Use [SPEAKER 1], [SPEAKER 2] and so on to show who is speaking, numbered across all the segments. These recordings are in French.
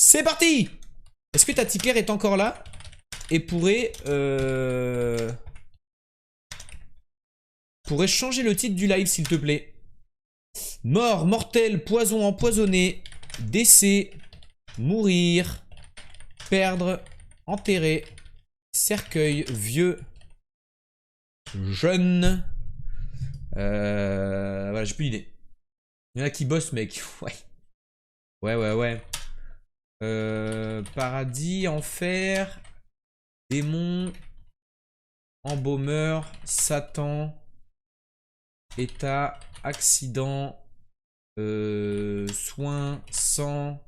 [SPEAKER 1] C'est parti! Est-ce que ta tickler est encore là? Et pourrait changer le titre du live, s'il te plaît. Mort, mortel, poison, empoisonné, décès, mourir, perdre, enterrer, cercueil, vieux, jeune. Voilà, j'ai plus d'idée. Il y en a qui bossent, mec. Ouais. Ouais. Paradis, enfer, démon, embaumeur, Satan, état, accident, soin, sang,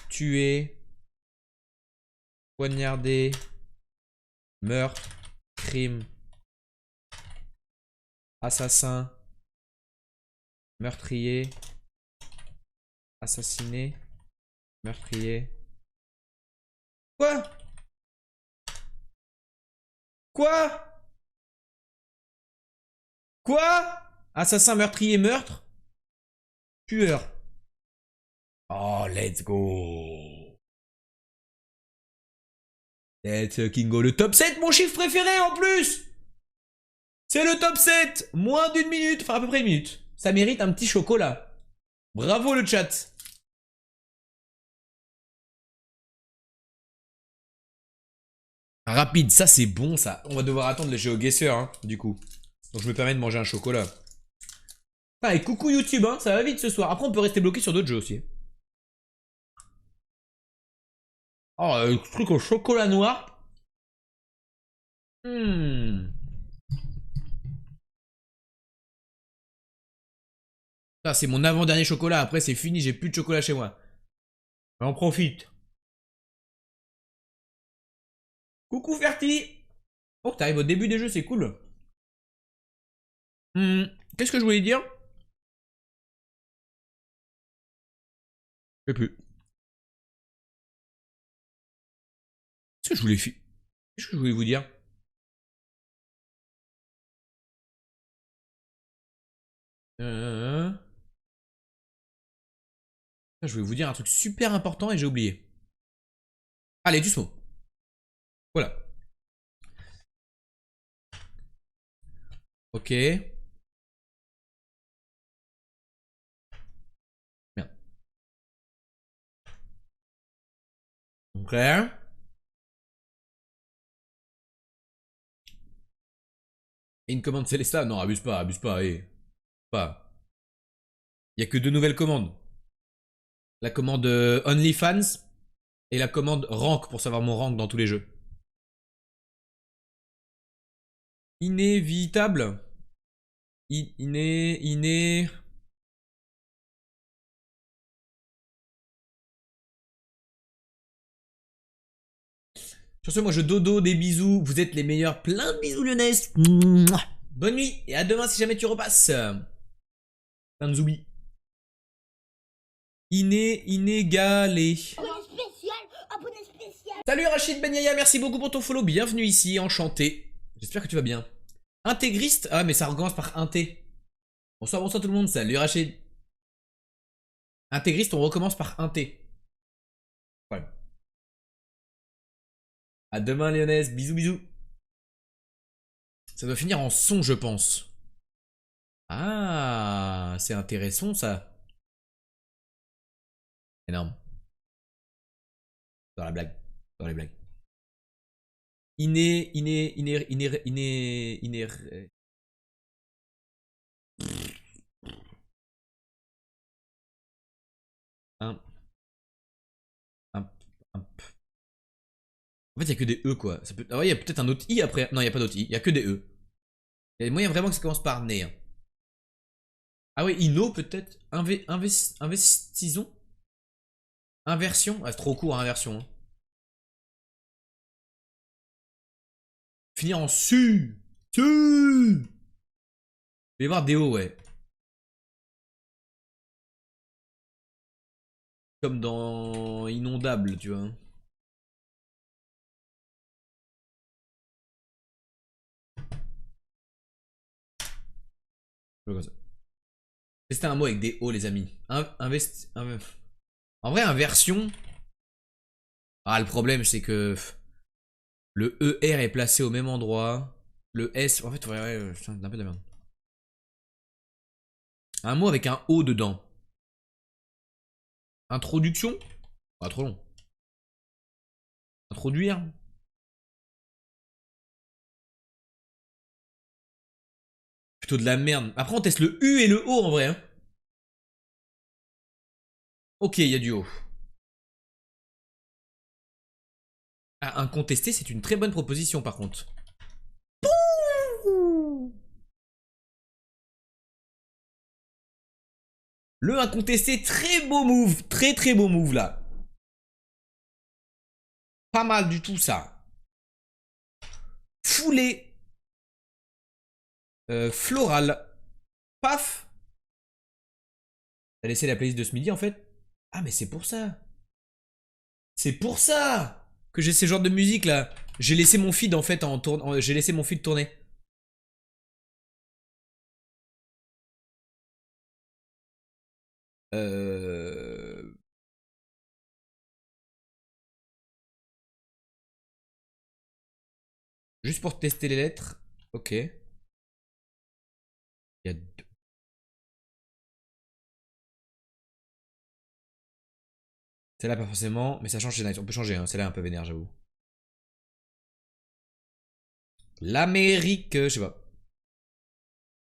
[SPEAKER 1] tuer, poignarder, meurtre, crime, assassin, meurtrier, assassiné, meurtrier. Quoi? Quoi? Quoi? Assassin, meurtrier, meurtre, tueur. Oh, let's go. Let's fucking go. Le top 7, mon chiffre préféré en plus. C'est le top 7. Moins d'une minute, enfin à peu près une minute. Ça mérite un petit chocolat. Bravo le chat. Rapide, ça c'est bon ça. On va devoir attendre le GeoGuessr, hein, du coup. Donc je me permets de manger un chocolat. Ah, et coucou YouTube, hein, ça va vite ce soir. Après on peut rester bloqué sur d'autres jeux aussi. Oh, truc au chocolat noir. Ça c'est mon avant-dernier chocolat. Après c'est fini, j'ai plus de chocolat chez moi. On profite. Coucou Ferti. Oh, t'arrives au début des jeux, c'est cool. Qu'est-ce que je voulais dire? Je sais plus. Qu'est-ce que je voulais Qu'est-ce que je voulais vous dire? Je voulais vous dire un truc super important et j'ai oublié. Allez, du Tusmo. Voilà. Ok. Merde. Ok. Et une commande Célesta? Non, abuse pas, pas. Il y a que deux nouvelles commandes. La commande OnlyFans et la commande Rank pour savoir mon rank dans tous les jeux. Inévitable. Iné. Sur ce, moi je dodo, des bisous. Vous êtes les meilleurs. Plein de bisous, Lyonnaise. Bonne nuit et à demain si jamais tu repasses. Plein de zoubi. Inégalé.
[SPEAKER 2] Abonné spécial.
[SPEAKER 1] Salut Rachid Benyaya, merci beaucoup pour ton follow. Bienvenue ici, enchanté. J'espère que tu vas bien. Intégriste. Ah, mais ça recommence par inté. Bonsoir tout le monde. Salut Rachid. Intégriste, on recommence par inté. Voilà. À demain, Lyonnaise. Bisous, bisous. Ça doit finir en son, je pense. Ah, c'est intéressant ça. Énorme. Dans la blague. Dans les blagues. Un, un, un. En fait, il y a que des E quoi. Ça peut... Ah ouais, il y a peut-être un autre I après. Non, il n'y a pas d'autre I. Il y a que des E. Il y a moyen vraiment que ça commence par né. Hein. Ah ouais, Inno peut-être. Investisons. Inversion. Ah, c'est trop court, inversion. Hein. Finir en su. Su. Je vais voir des O, ouais. Comme dans Inondable, tu vois. C'était un mot avec des O, les amis. En vrai, inversion. Ah, le problème, c'est que le ER est placé au même endroit. Le S, en fait, ouais, putain, c'est un peu de la merde. Un mot avec un O dedans. Introduction? Pas trop long. Introduire? Plutôt de la merde. Après, on teste le U et le O en vrai. Hein. Ok, il y a du O. Ah, incontesté, c'est une très bonne proposition par contre. Le incontesté, très beau move. Très très beau move là. Pas mal du tout ça. Foulé. Floral. Paf. T'as laissé la playlist de ce midi en fait. Ah mais c'est pour ça. C'est pour ça que j'ai ces genres de musique là. J'ai laissé mon feed en fait en tournant. J'ai laissé mon feed tourner. Euh... Juste pour tester les lettres. Ok. Il y a deux. Celle-là pas forcément, mais ça change chez Night. On peut changer, hein. Celle-là un peu vénère, j'avoue. L'Amérique, je sais pas.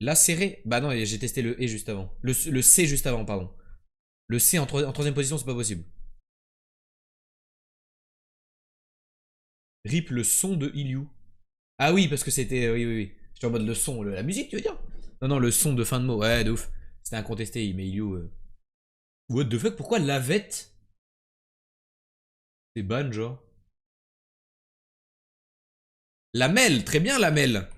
[SPEAKER 1] Lacéré. Bah non, j'ai testé le E juste avant. Le C juste avant, pardon. Le C en troisième position, c'est pas possible. Rip le son de Ilyu. Ah oui, parce que c'était. Oui, oui, oui. J'étais en mode le son, la musique, tu veux dire? Non, non, le son de fin de mot. Ouais, de ouf. C'était incontesté, mais Ilyu. What the fuck? Pourquoi Lavette? C'est ban, genre. Lamel, très bien, Lamel.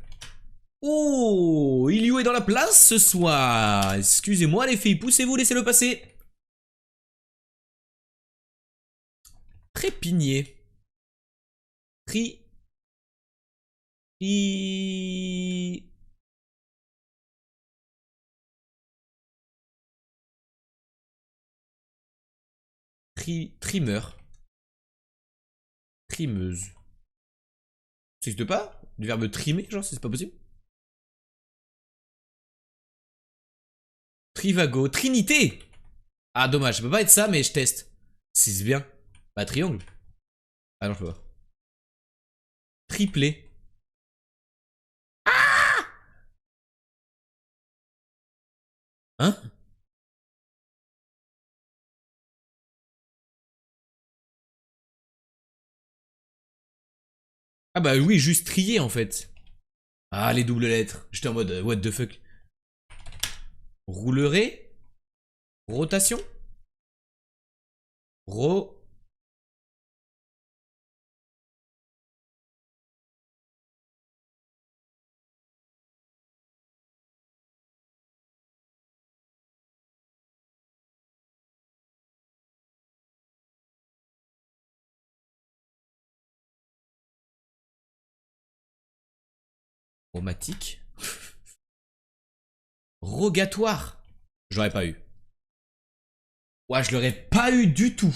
[SPEAKER 1] Oh, Ilyu est dans la place ce soir. Excusez-moi, les filles, poussez-vous, laissez-le passer. Trépigné. Tri. Tri. Trimeur. Trimeuse. Ça existe pas? Du verbe trimer, genre, c'est pas possible? Trivago. Trinité! Ah, dommage, ça peut pas être ça, mais je teste. Si c'est bien. Bah, triangle. Ah non, je peux pas. Triplé. Hein? Ah bah oui, juste trier en fait. Ah, les doubles lettres. J'étais en mode, what the fuck. Roulerait. Rotation. Ro. Romatique. Rogatoire. J'aurais pas eu. Ouais, je l'aurais pas eu du tout.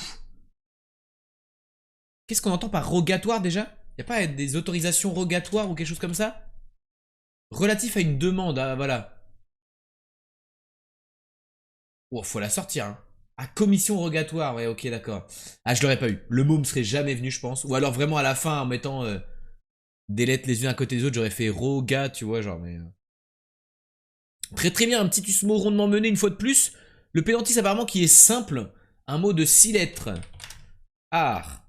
[SPEAKER 1] Qu'est-ce qu'on entend par rogatoire déjà? Y a pas des autorisations rogatoires ou quelque chose comme ça? Relatif à une demande, ah, voilà. Oh, faut la sortir, hein. Ah, commission rogatoire, ouais, ok, d'accord. Ah, je l'aurais pas eu. Le mot me serait jamais venu, je pense. Ou alors vraiment à la fin, en mettant des lettres les unes à côté des autres, j'aurais fait roga, tu vois, genre, mais. Très très bien, un petit usmo rondement mené une fois de plus. Le pénalty, apparemment, qui est simple. Un mot de 6 lettres. Art,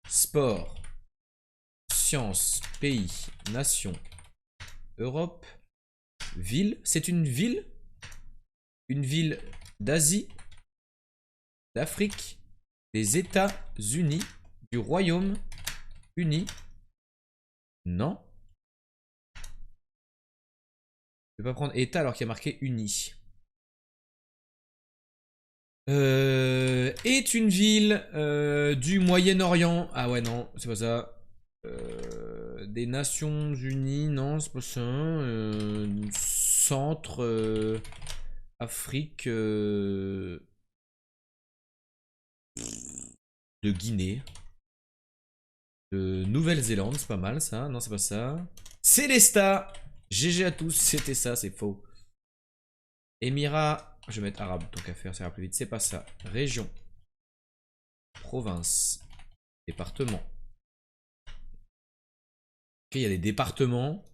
[SPEAKER 1] sport, science, pays, nation, Europe, ville. C'est une ville? Une ville d'Asie, d'Afrique, des États-Unis, du Royaume-Uni. Non. Je vais pas prendre État alors qu'il y a marqué Uni. Est une ville du Moyen-Orient. Ah ouais, non, c'est pas ça. Des Nations Unies, non, c'est pas ça. Centre, Afrique de Guinée. Nouvelle-Zélande, c'est pas mal ça. Non, c'est pas ça. Célesta. GG à tous, c'était ça, c'est faux. Émirat. Je vais mettre arabe, tant qu'à faire, ça ira plus vite. C'est pas ça. Région. Province. Département. Ok, il y a des départements.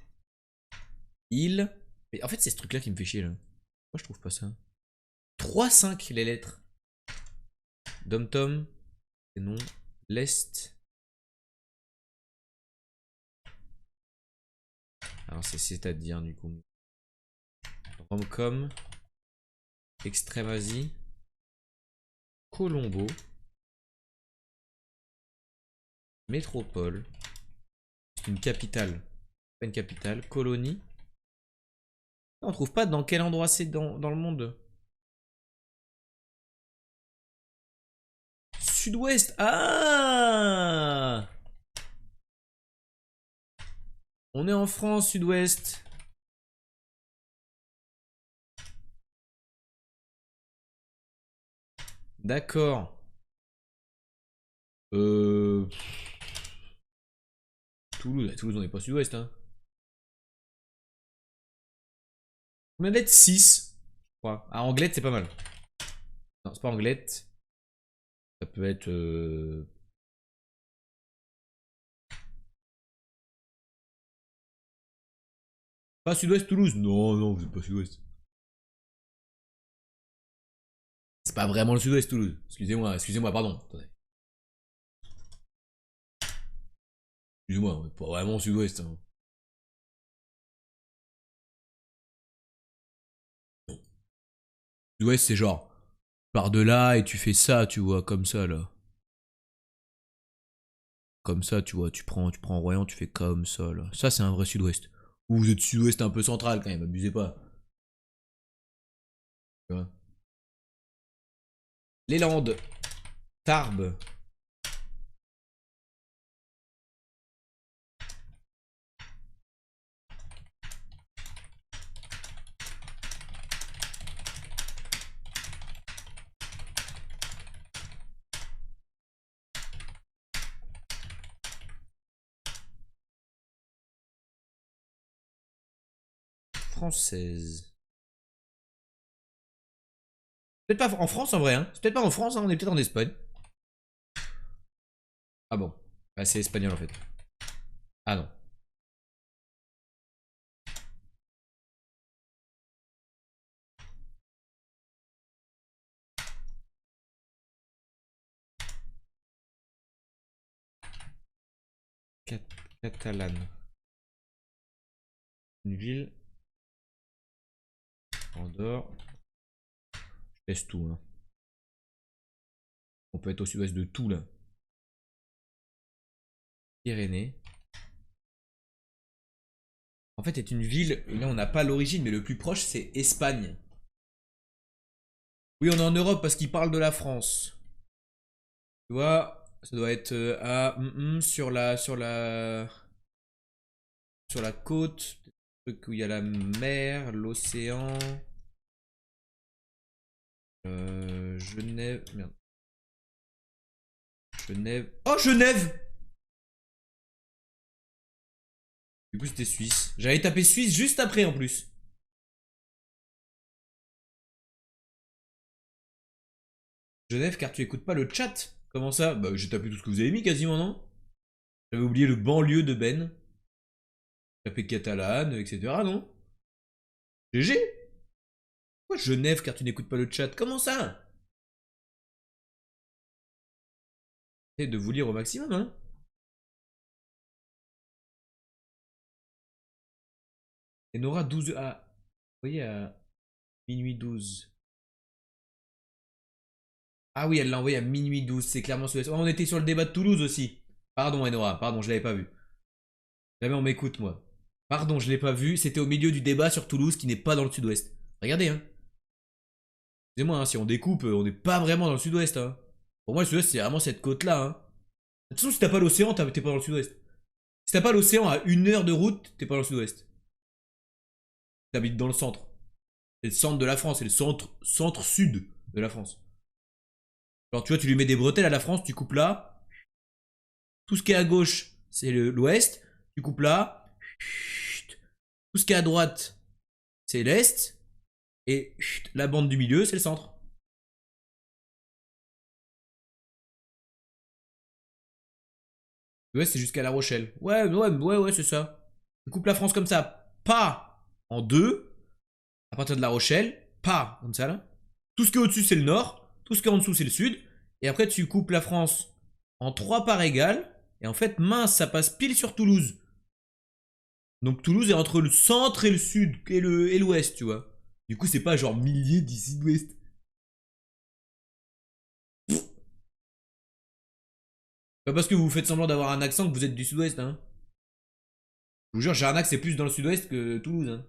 [SPEAKER 1] Île. Mais en fait, c'est ce truc-là qui me fait chier là. Pourquoi je trouve pas ça? 3-5 les lettres. Dom-tom. Et non. L'Est. Alors c'est-à-dire du coup. Romcom. Extrême-Asie. Colombo. Métropole. C'est une capitale. Pas une capitale. Colonie. On trouve pas dans quel endroit c'est dans le monde. Sud-Ouest. Ah! On est en France, Sud-Ouest. D'accord. Toulouse. Toulouse, on n'est pas Sud-Ouest, hein. On vient d'être 6. Je crois. Ah, Anglette, c'est pas mal. Non, c'est pas Anglette. Ça peut être. Pas Sud-Ouest, Toulouse. Non, non, vous êtes pas Sud-Ouest. C'est pas vraiment le Sud-Ouest, Toulouse. Excusez-moi, pardon. Attendez. Excusez-moi, on est pas vraiment au Sud-Ouest. Hein. Sud-Ouest, c'est genre. Par de là et tu fais ça, tu vois, comme ça là. Comme ça, tu vois, tu prends Royan, tu fais comme ça là. Ça, c'est un vrai Sud-Ouest. Ou vous êtes Sud-Ouest un peu central quand même, abusez pas. Tu vois. Les Landes. Tarbes. Française. Peut-être pas en France en vrai, hein. C'est peut-être pas en France, hein. On est peut-être en Espagne. Ah bon. Ah, c'est espagnol en fait. Ah non. Catalane. Une ville. Andorre. Je laisse tout, hein. On peut être au sud-ouest de tout là. Pyrénées. En fait, c'est une ville. Là, on n'a pas l'origine, mais le plus proche, c'est Espagne. Oui, on est en Europe parce qu'ils parlent de la France. Tu vois, ça doit être sur la côte, truc où il y a la mer, l'océan. Genève, merde. Genève. Oh, Genève! Du coup, c'était Suisse. J'avais tapé Suisse juste après en plus. Genève, car tu écoutes pas le chat. Comment ça? Bah, j'ai tapé tout ce que vous avez mis quasiment, non? J'avais oublié le banlieue de Ben. J'ai tapé catalane, etc. Non? GG? Pourquoi Genève, car tu n'écoutes pas le chat? Comment ça? Essayez de vous lire au maximum, hein? Et Nora 12 à. Vous voyez, à minuit 12. Ah oui, elle l'a envoyé à minuit 12, c'est clairement sud-ouest. Oh, on était sur le débat de Toulouse aussi. Pardon, Enora, pardon, je l'avais pas vu. Jamais on m'écoute, moi. Pardon, je l'ai pas vu, c'était au milieu du débat sur Toulouse qui n'est pas dans le sud-ouest. Regardez, hein. Excusez-moi, hein, si on découpe, on n'est pas vraiment dans le sud-ouest, hein. Pour moi, le sud-ouest, c'est vraiment cette côte-là, hein. De toute façon, si t'as pas l'océan, t'es pas dans le sud-ouest. Si t'as pas l'océan à 1 heure de route, t'es pas dans le sud-ouest. T'habites dans le centre. C'est le centre de la France, c'est le centre-sud de la France. Alors, tu vois, tu lui mets des bretelles à la France, tu coupes là. Tout ce qui est à gauche, c'est l'ouest. Tu coupes là. Tout ce qui est à droite, c'est l'est. Et la bande du milieu, c'est le centre. L'ouest, c'est jusqu'à La Rochelle. Ouais, c'est ça. Tu coupes la France comme ça. Pas en deux. À partir de La Rochelle. Pas comme ça là. Tout ce qui est au-dessus, c'est le nord. Tout ce qui est en dessous, c'est le sud. Et après, tu coupes la France en trois parts égales. Et en fait, mince, ça passe pile sur Toulouse. Donc Toulouse est entre le centre et le sud et l'ouest, tu vois. Du coup, c'est pas genre milliers d'ici d'ouest. Pas parce que vous faites semblant d'avoir un accent que vous êtes du sud-ouest, hein. Je vous jure, Jarnac, c'est plus dans le sud-ouest que Toulouse, hein.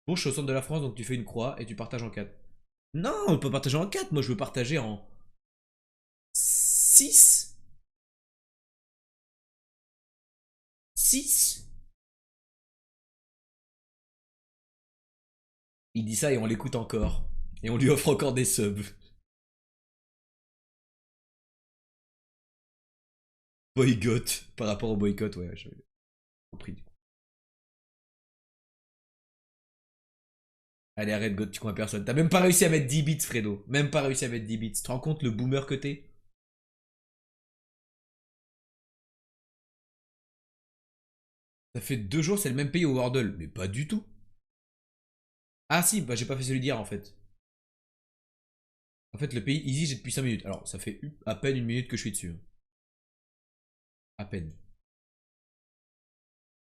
[SPEAKER 1] Bon, je suis au centre de la France, donc tu fais une croix et tu partages en quatre. Non, on peut partager en quatre. Moi, je veux partager en 6. 6. Il dit ça et on l'écoute encore. Et on lui offre encore des subs. Boycott. Par rapport au boycott, ouais, j'avais compris. Allez, arrête, God, tu crois à personne. T'as même pas réussi à mettre 10 bits, Fredo. Même pas réussi à mettre 10 bits. Tu te rends compte le boomer que t'es? Ça fait 2 jours, c'est le même pays au Wordle. Mais pas du tout. Ah si, bah j'ai pas fait celui d'hier en fait. En fait, le pays Easy, j'ai depuis 5 minutes. Alors, ça fait à peine une minute que je suis dessus. À peine.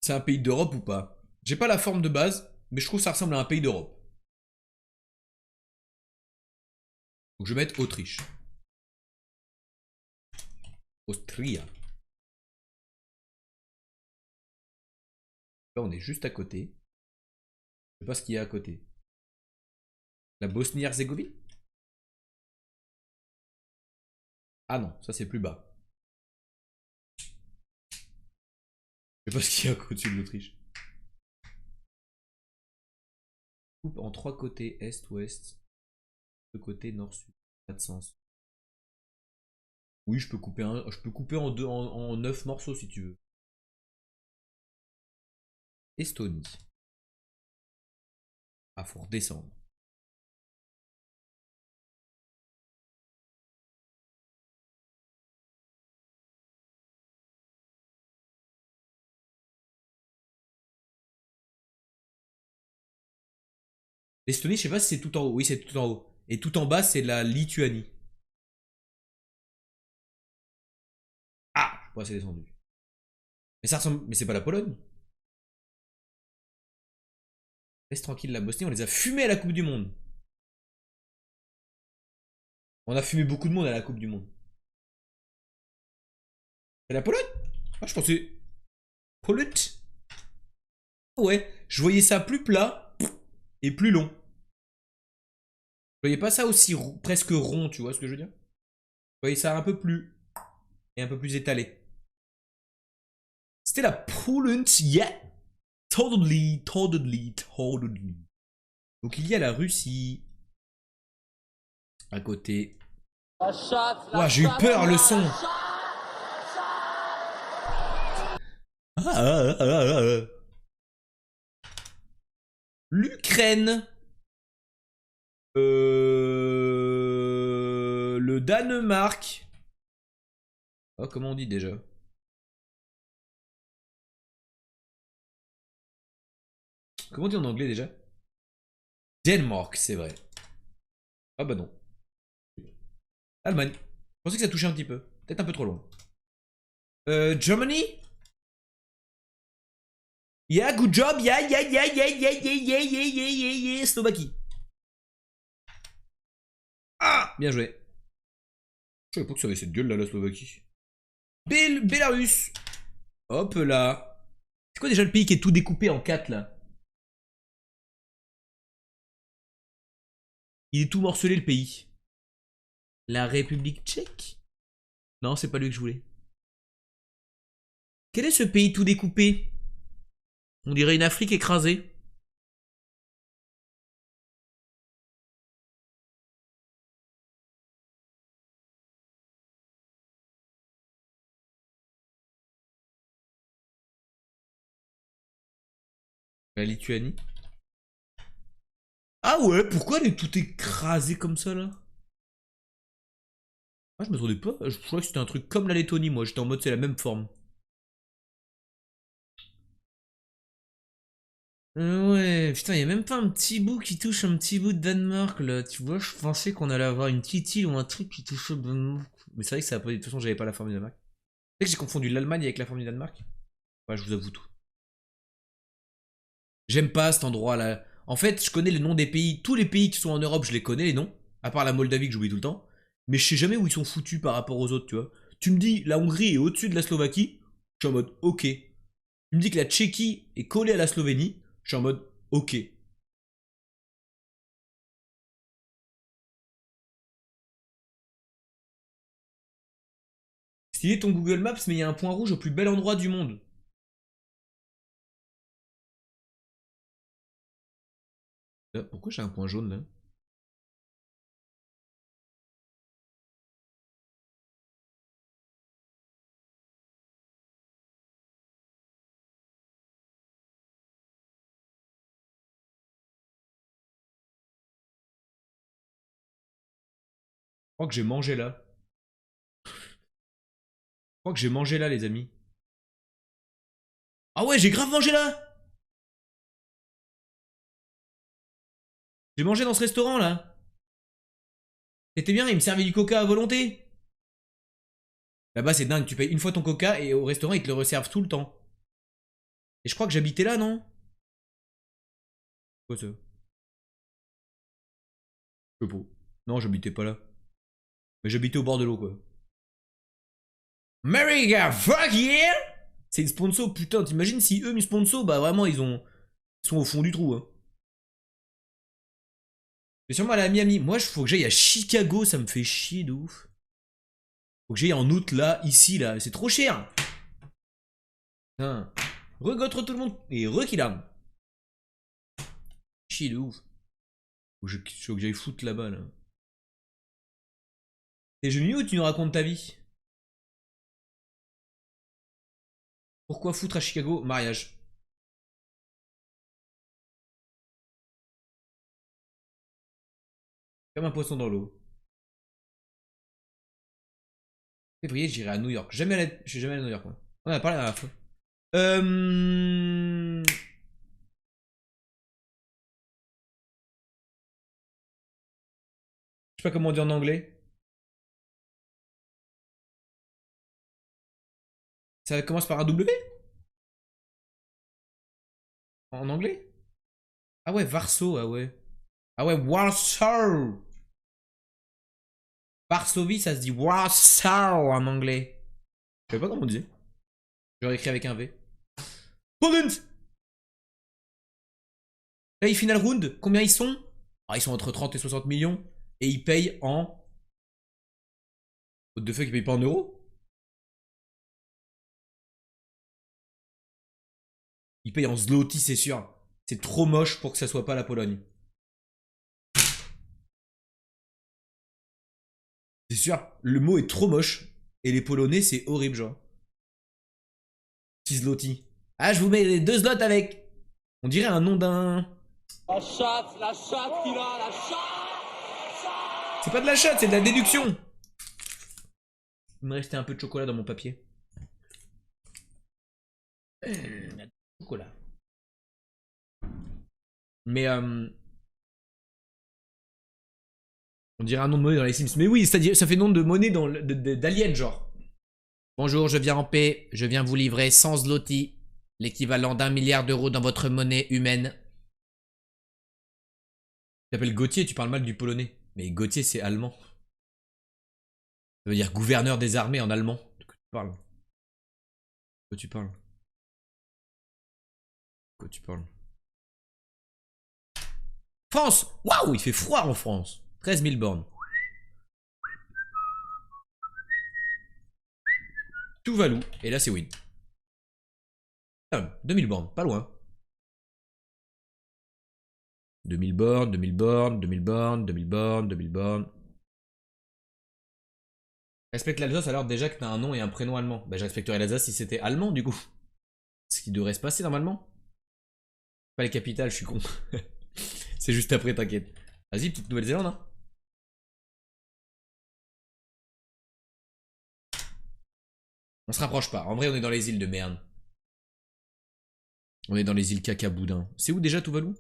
[SPEAKER 1] C'est un pays d'Europe ou pas? J'ai pas la forme de base, mais je trouve que ça ressemble à un pays d'Europe. Donc je vais mettre Autriche. Austria. Là, on est juste à côté. Je sais pas ce qu'il y a à côté. La Bosnie-Herzégovine? Ah non, ça c'est plus bas. Je sais pas ce qu'il y a au-dessus de l'Autriche. Coupe en 3 côtés, est-ouest. 2 côtés, nord-sud. Pas de sens. Oui, je peux couper en, en 9 morceaux si tu veux. Estonie. Ah, faut redescendre. L'Estonie, je sais pas si c'est tout en haut. Oui, c'est tout en haut. Et tout en bas, c'est la Lituanie. Ah, ouais, c'est descendu. Mais ça ressemble. Mais c'est pas la Pologne. Laisse tranquille la Bosnie, on les a fumés à la Coupe du Monde. On a fumé beaucoup de monde à la Coupe du Monde. Et la Pologne? Ah, je pensais. Pologne? Ouais, je voyais ça plus plat et plus long. Je voyais pas ça aussi presque rond, tu vois ce que je veux dire? Je voyais ça un peu plus. Et un peu plus étalé. C'était la Pologne, yeah! Totally. Donc il y a la Russie à côté. Ouah, j'ai eu peur le son. L'Ukraine. Le Danemark. Oh, comment on dit déjà? Comment on dit en anglais déjà? Denmark, c'est vrai. Ah bah non. Allemagne. Je pensais que ça touchait un petit peu. Peut-être un peu trop loin. Germany? Yeah, good job. Yeah. Slovaquie. Ah, bien joué. Je savais pas que ça avait cette gueule là, la Slovaquie. Bélarus. Hop là. C'est quoi déjà le pays qui est tout découpé en 4 là? Il est tout morcelé le pays. La République tchèque? Non, c'est pas lui que je voulais. Quel est ce pays tout découpé? On dirait une Afrique écrasée. La Lituanie. Ah ouais, pourquoi elle est tout écrasée comme ça là? Ah, je m'attendais pas. Je croyais que c'était un truc comme la Lettonie, moi. J'étais en mode c'est la même forme. Ouais, putain, y a même pas un petit bout qui touche un petit bout de Danemark là. Tu vois, je pensais qu'on allait avoir une petite île ou un truc qui touche au Danemark. Mais c'est vrai que ça a pas. De toute façon, j'avais pas la forme du Danemark. Tu sais que j'ai confondu l'Allemagne avec la forme du Danemark? Ouais, je vous avoue tout. J'aime pas cet endroit là. En fait, je connais les noms des pays. Tous les pays qui sont en Europe, je les connais les noms. À part la Moldavie que j'oublie tout le temps. Mais je sais jamais où ils sont foutus par rapport aux autres, tu vois. Tu me dis la Hongrie est au-dessus de la Slovaquie, je suis en mode ok. Tu me dis que la Tchéquie est collée à la Slovénie, je suis en mode ok. Stylé ton Google Maps, mais il y a un point rouge au plus bel endroit du monde. Pourquoi j'ai un point jaune là? Je crois que j'ai mangé là. Je crois que j'ai mangé là, les amis. Ah ouais, j'ai grave mangé là! J'ai mangé dans ce restaurant là. C'était bien, il me servait du coca à volonté. Là-bas, c'est dingue, tu payes une fois ton coca et au restaurant, ils te le resservent tout le temps. Et je crois que j'habitais là, non? Quoi ça? Je sais pas. Non, j'habitais pas là. Mais j'habitais au bord de l'eau, quoi. America, fuck yeah! C'est une sponsor, putain, t'imagines si eux me sponsor, bah vraiment, ils sont au fond du trou, hein. Mais sûrement aller à Miami. Moi, il faut que j'aille à Chicago, ça me fait chier de ouf. Faut que j'aille en août, là, ici, là. C'est trop cher! Putain. Regotre tout le monde. Et requillam. Chier de ouf. Faut que j'aille foutre là-bas, là. T'es génial ou tu nous racontes ta vie? Pourquoi foutre à Chicago? Mariage. Comme un poisson dans l'eau. Février, j'irai à New York. Je suis jamais allé à New York, moi. On en a parlé la dernière fois. Je sais pas comment on dit en anglais. Ça commence par un W? En anglais? Ah ouais, Varso, ah ouais. Ah ouais, Warsaw. Varsovie, ça se dit Warsaw en anglais. Je sais pas comment on disait. J'aurais écrit avec un V. Poland! Là, final round, combien ils sont? Ah, ils sont entre 30 et 60 millions. Et ils payent en. What the fuck, ils payent pas en euros? Ils payent en zloty, c'est sûr. C'est trop moche pour que ça soit pas la Pologne. C'est sûr, le mot est trop moche. Et les Polonais, c'est horrible, genre. 6 zloty. Ah, je vous mets les 2 slots avec. On dirait un nom d'un.
[SPEAKER 3] La chatte qu'il a, la chatte.
[SPEAKER 1] C'est pas de la chatte, c'est de la déduction. Il me restait un peu de chocolat dans mon papier. Chocolat. Mais on dirait un nom de monnaie dans les Sims. Mais oui, ça fait nom de monnaie d'alien, genre. Bonjour, je viens en paix. Je viens vous livrer 100 zloty, l'équivalent d'1 milliard d'euros dans votre monnaie humaine. Tu t'appelles Gauthier, tu parles mal du polonais. Mais Gauthier, c'est allemand. Ça veut dire gouverneur des armées en allemand. De quoi tu parles? De quoi tu parles? De quoi tu parles? France! Waouh, il fait froid en France. 13 000 bornes. Tuvalu. Et là, c'est win. 2000 bornes, pas loin. 2000 bornes, 2000 bornes, 2000 bornes, 2000 bornes, 2000 bornes. Respecte l'Alsace alors déjà que t'as un nom et un prénom allemand. Bah, je respecterais l'Alsace si c'était allemand du coup. Ce qui devrait se passer normalement. Pas les capitales, je suis con. C'est juste après, t'inquiète. Vas-y, petite Nouvelle-Zélande, hein. On se rapproche pas. En vrai, on est dans les îles de merde. On est dans les îles Cacaboudin. C'est où déjà Tuvalu?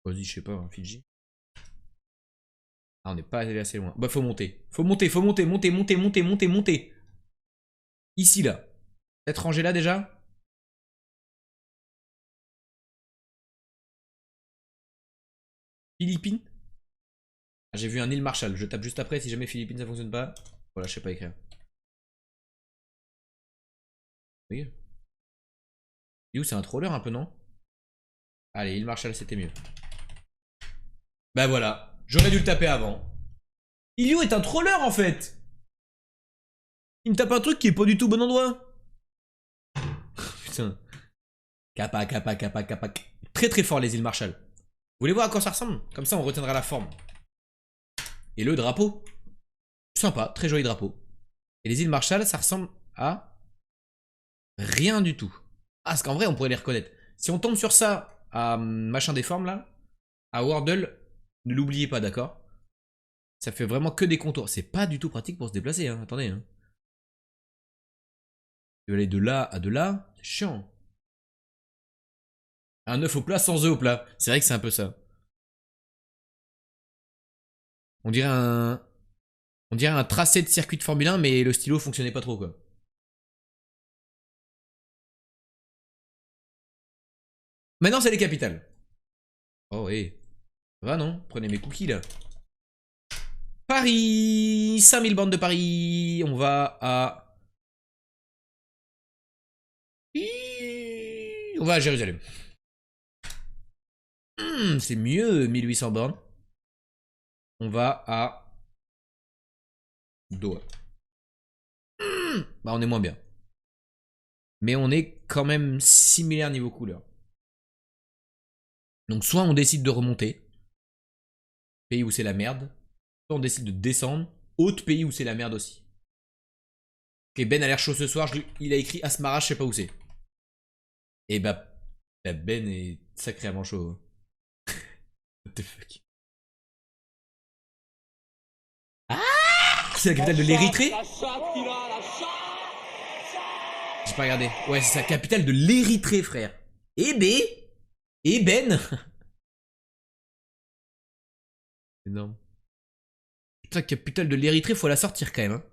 [SPEAKER 1] Vas-y, je sais pas, hein, Fidji. Ah, on n'est pas allé assez loin. Bah, faut monter. Faut monter, monter. Ici, là. Peut-être rangé là déjà? Philippines? Ah, j'ai vu un île Marshall. Je tape juste après si jamais Philippines ça fonctionne pas. Voilà, je sais pas écrire. Oui. Et où c'est un troller un peu, non? Allez, île Marshall, c'était mieux. Bah voilà. J'aurais dû le taper avant. Ilio est un troller en fait. Il me tape un truc qui est pas du tout au bon endroit. Putain. Kappa. Très très fort les îles Marshall. Vous voulez voir à quoi ça ressemble? Comme ça on retiendra la forme. Et le drapeau. Sympa, très joli drapeau. Et les îles Marshall, ça ressemble à rien du tout. Ah, parce qu'en vrai, on pourrait les reconnaître. Si on tombe sur ça à machin des formes là, à Wordle, ne l'oubliez pas, d'accord? Ça fait vraiment que des contours. C'est pas du tout pratique pour se déplacer, hein. Attendez. Hein. Tu vas aller de là à de là, c'est chiant. Un œuf au plat sans œuf au plat. C'est vrai que c'est un peu ça. On dirait un. On dirait un tracé de circuit de Formule 1, mais le stylo fonctionnait pas trop, quoi. Maintenant, c'est les capitales. Oh, oui. Ça va, non? Prenez mes cookies, là. Paris 5000 bandes de Paris. On va à... On va à Jérusalem. C'est mieux, 1800 bornes. On va à... Doha. Bah, on est moins bien. Mais on est quand même similaire niveau couleur. Donc, soit on décide de remonter. Pays où c'est la merde. Soit on décide de descendre. Autre pays où c'est la merde aussi. Ok, Ben a l'air chaud ce soir. Il a écrit Asmara, je sais pas où c'est. Et bah, Ben est sacrément chaud. What the fuck. Ah, c'est la capitale de l'Érythrée?
[SPEAKER 3] La chatte qu'il a, la chatte.
[SPEAKER 1] J'ai pas regardé. Ouais, c'est la capitale de l'Érythrée, frère. Et B. Et Ben. Énorme. Putain, capitale de l'Érythrée, faut la sortir quand même. Hein.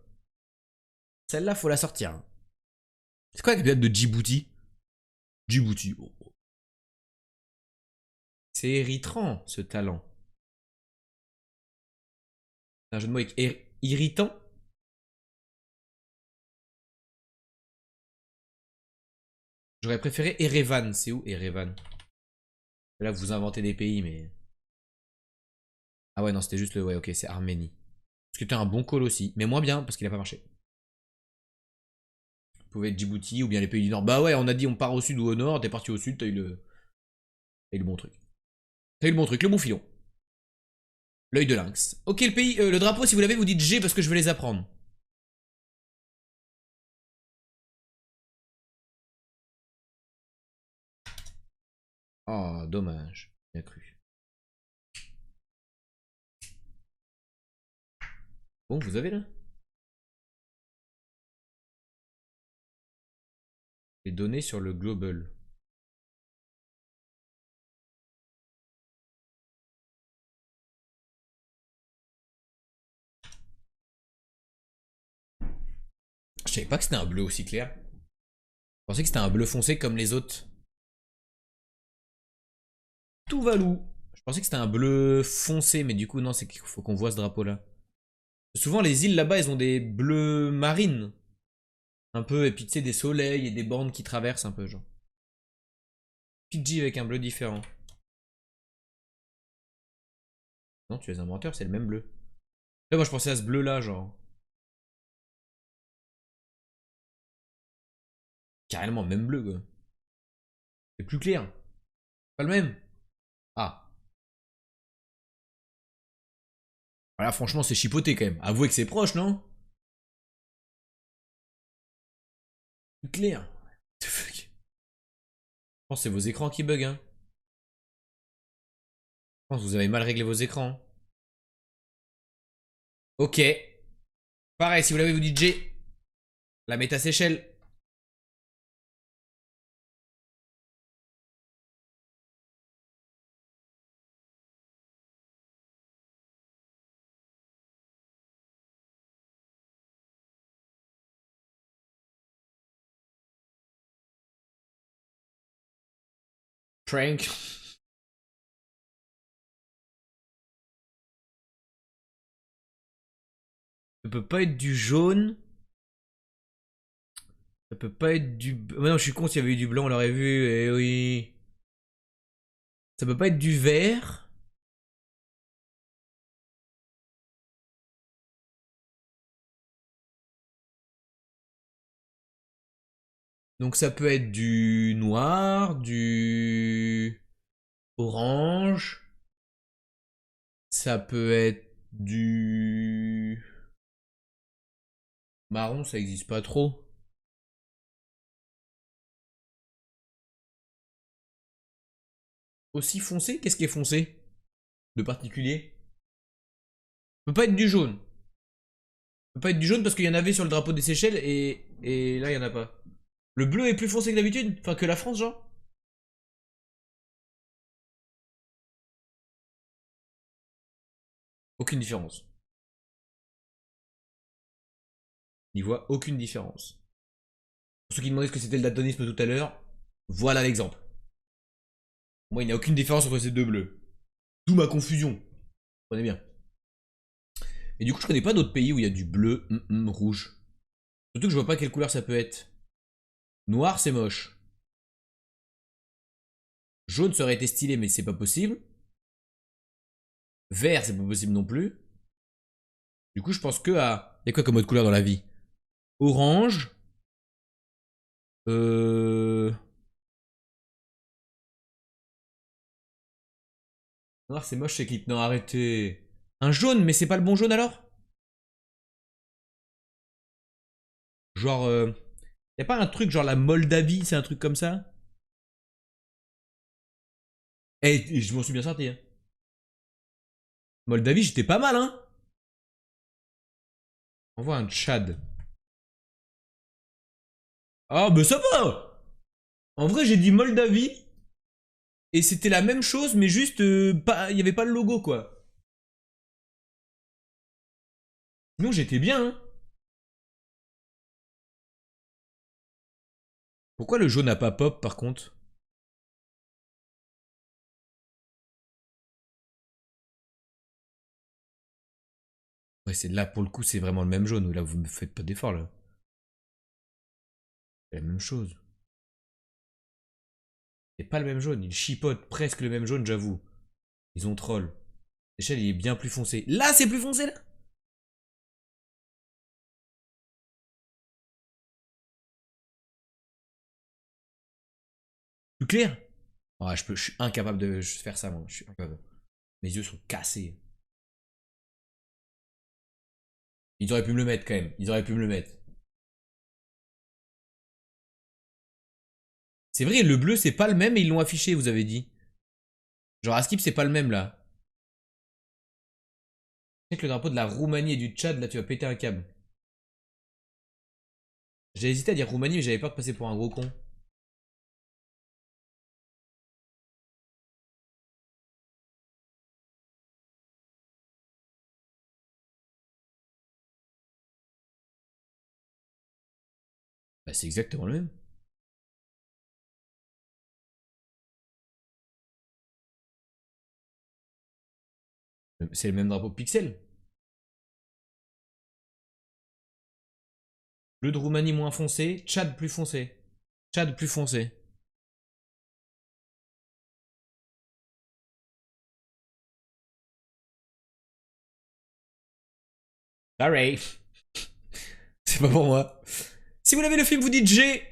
[SPEAKER 1] Celle-là, faut la sortir. Hein. C'est quoi la capitale de Djibouti? Djibouti. Oh. C'est érythrant, ce talent. C'est un jeu de mots avec irritant. J'aurais préféré Erevan. C'est où Erevan? Là, vous inventez des pays, mais... Ah ouais, non, c'était juste le... Ouais, ok, c'est Arménie. Parce que t'as un bon call aussi. Mais moins bien, parce qu'il a pas marché. Vous pouvez être Djibouti ou bien les pays du Nord. Bah ouais, on a dit on part au sud ou au nord. T'es parti au sud, t'as eu le... T'as eu le bon truc. T'as eu le bon truc, le bon filon. L'œil de lynx. Ok, le pays... le drapeau, si vous l'avez, vous dites G parce que je vais les apprendre. Oh, dommage. Bien cru. Bon, vous avez là les données sur le global. Je savais pas que c'était un bleu aussi clair. Je pensais que c'était un bleu foncé comme les autres. Tuvalu. Je pensais que c'était un bleu foncé, mais du coup, non, c'est qu'il faut qu'on voit ce drapeau-là. Souvent, les îles là-bas, elles ont des bleus marines. Un peu, et puis tu sais, des soleils et des bandes qui traversent un peu, genre. Fidji avec un bleu différent. Non, tu es un menteur, c'est le même bleu. Là, moi, je pensais à ce bleu-là, genre. Carrément, même bleu, quoi. C'est plus clair. Pas le même. Ah. Voilà, franchement, c'est chipoté quand même. Avouez que c'est proche, non? Plus clair. What the fuck? pense que c'est vos écrans qui bug, hein. Je pense que vous avez mal réglé vos écrans. Ok. Pareil, si vous l'avez, vous dites G. La méta s'échelle. Prank. Ça peut pas être du jaune. Ça peut pas être du... Oh non, je suis con, s'il y avait eu du blanc, on l'aurait vu. Eh oui. Ça peut pas être du vert. Donc ça peut être du noir, du orange. Ça peut être du marron, ça existe pas trop. Aussi foncé? Qu'est-ce qui est foncé de particulier? Ça peut pas être du jaune. Ça peut pas être du jaune parce qu'il y en avait sur le drapeau des Seychelles et là il y en a pas. Le bleu est plus foncé que d'habitude? Enfin que la France, genre? Aucune différence. Il voit aucune différence. Pour ceux qui demandaient ce que c'était le daltonisme tout à l'heure, voilà l'exemple. Moi, il n'y a aucune différence entre ces deux bleus. D'où ma confusion. Vous comprenez bien. Et du coup, je connais pas d'autres pays où il y a du bleu, rouge. Surtout que je vois pas quelle couleur ça peut être. Noir, c'est moche. Jaune, ça aurait été stylé, mais c'est pas possible. Vert, c'est pas possible non plus. Du coup, je pense que à... Il y a quoi comme autre couleur dans la vie? Orange. Euh... Noir, c'est moche, c'est clip. Non, arrêtez. Un jaune, mais c'est pas le bon jaune alors? Genre... Y a pas un truc genre la Moldavie, c'est un truc comme ça? Eh, je m'en suis bien sorti, hein. Moldavie, j'étais pas mal, hein. On voit un Tchad. Ah, bah ça va. En vrai, j'ai dit Moldavie. Et c'était la même chose, mais juste, pas, il y avait pas le logo, quoi. Sinon, j'étais bien, hein. Pourquoi le jaune n'a pas pop, par contre? Ouais, c'est là, pour le coup, c'est vraiment le même jaune. Là, vous me faites pas d'effort, là. C'est la même chose. C'est pas le même jaune. Ils chipotent presque le même jaune, j'avoue. Ils ont troll. L'échelle, il est bien plus foncé. Là, c'est plus foncé, là. Plus clair. Ah, je suis incapable de faire ça, moi. Je suis incapable. Mes yeux sont cassés. Ils auraient pu me le mettre, quand même. Ils auraient pu me le mettre. C'est vrai, le bleu, c'est pas le même et ils l'ont affiché, vous avez dit. Genre, à Skip, c'est pas le même, là. Avec le drapeau de la Roumanie et du Tchad, là, tu vas péter un câble. J'ai hésité à dire Roumanie, mais j'avais peur de passer pour un gros con. Bah, c'est exactement le même. C'est le même drapeau pixel. Bleu de Roumanie moins foncé, Tchad plus foncé. Tchad plus foncé. Pareil. C'est pas pour moi. Si vous l'avez le film, vous dites G.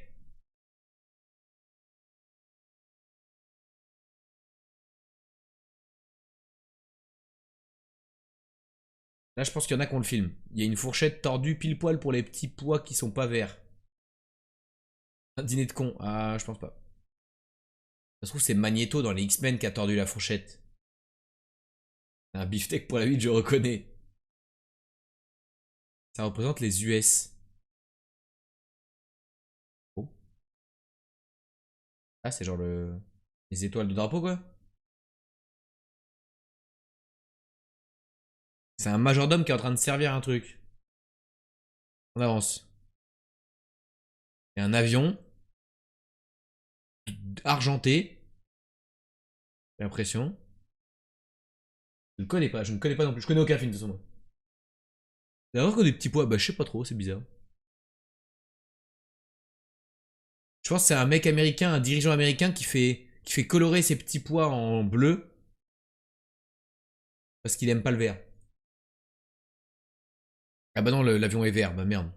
[SPEAKER 1] Là, je pense qu'il y en a qui ont le film. Il y a une fourchette tordue pile poil pour les petits pois qui sont pas verts. Un dîner de con. Ah, je pense pas. Ça se trouve, c'est Magneto dans les X-Men qui a tordu la fourchette. Un beefsteak pour la 8, je reconnais. Ça représente les US. Oh. Ah, c'est genre les étoiles de drapeau, quoi. C'est un majordome qui est en train de servir un truc. On avance. Il y a un avion argenté. J'ai l'impression. Je ne connais pas, je ne connais pas non plus. Je connais aucun film de toute façon. D'ailleurs, que des petits pois, bah je sais pas trop, c'est bizarre. Je pense que c'est un mec américain, un dirigeant américain qui fait colorer ses petits pois en bleu parce qu'il aime pas le vert. Ah bah non, l'avion est vert, bah merde.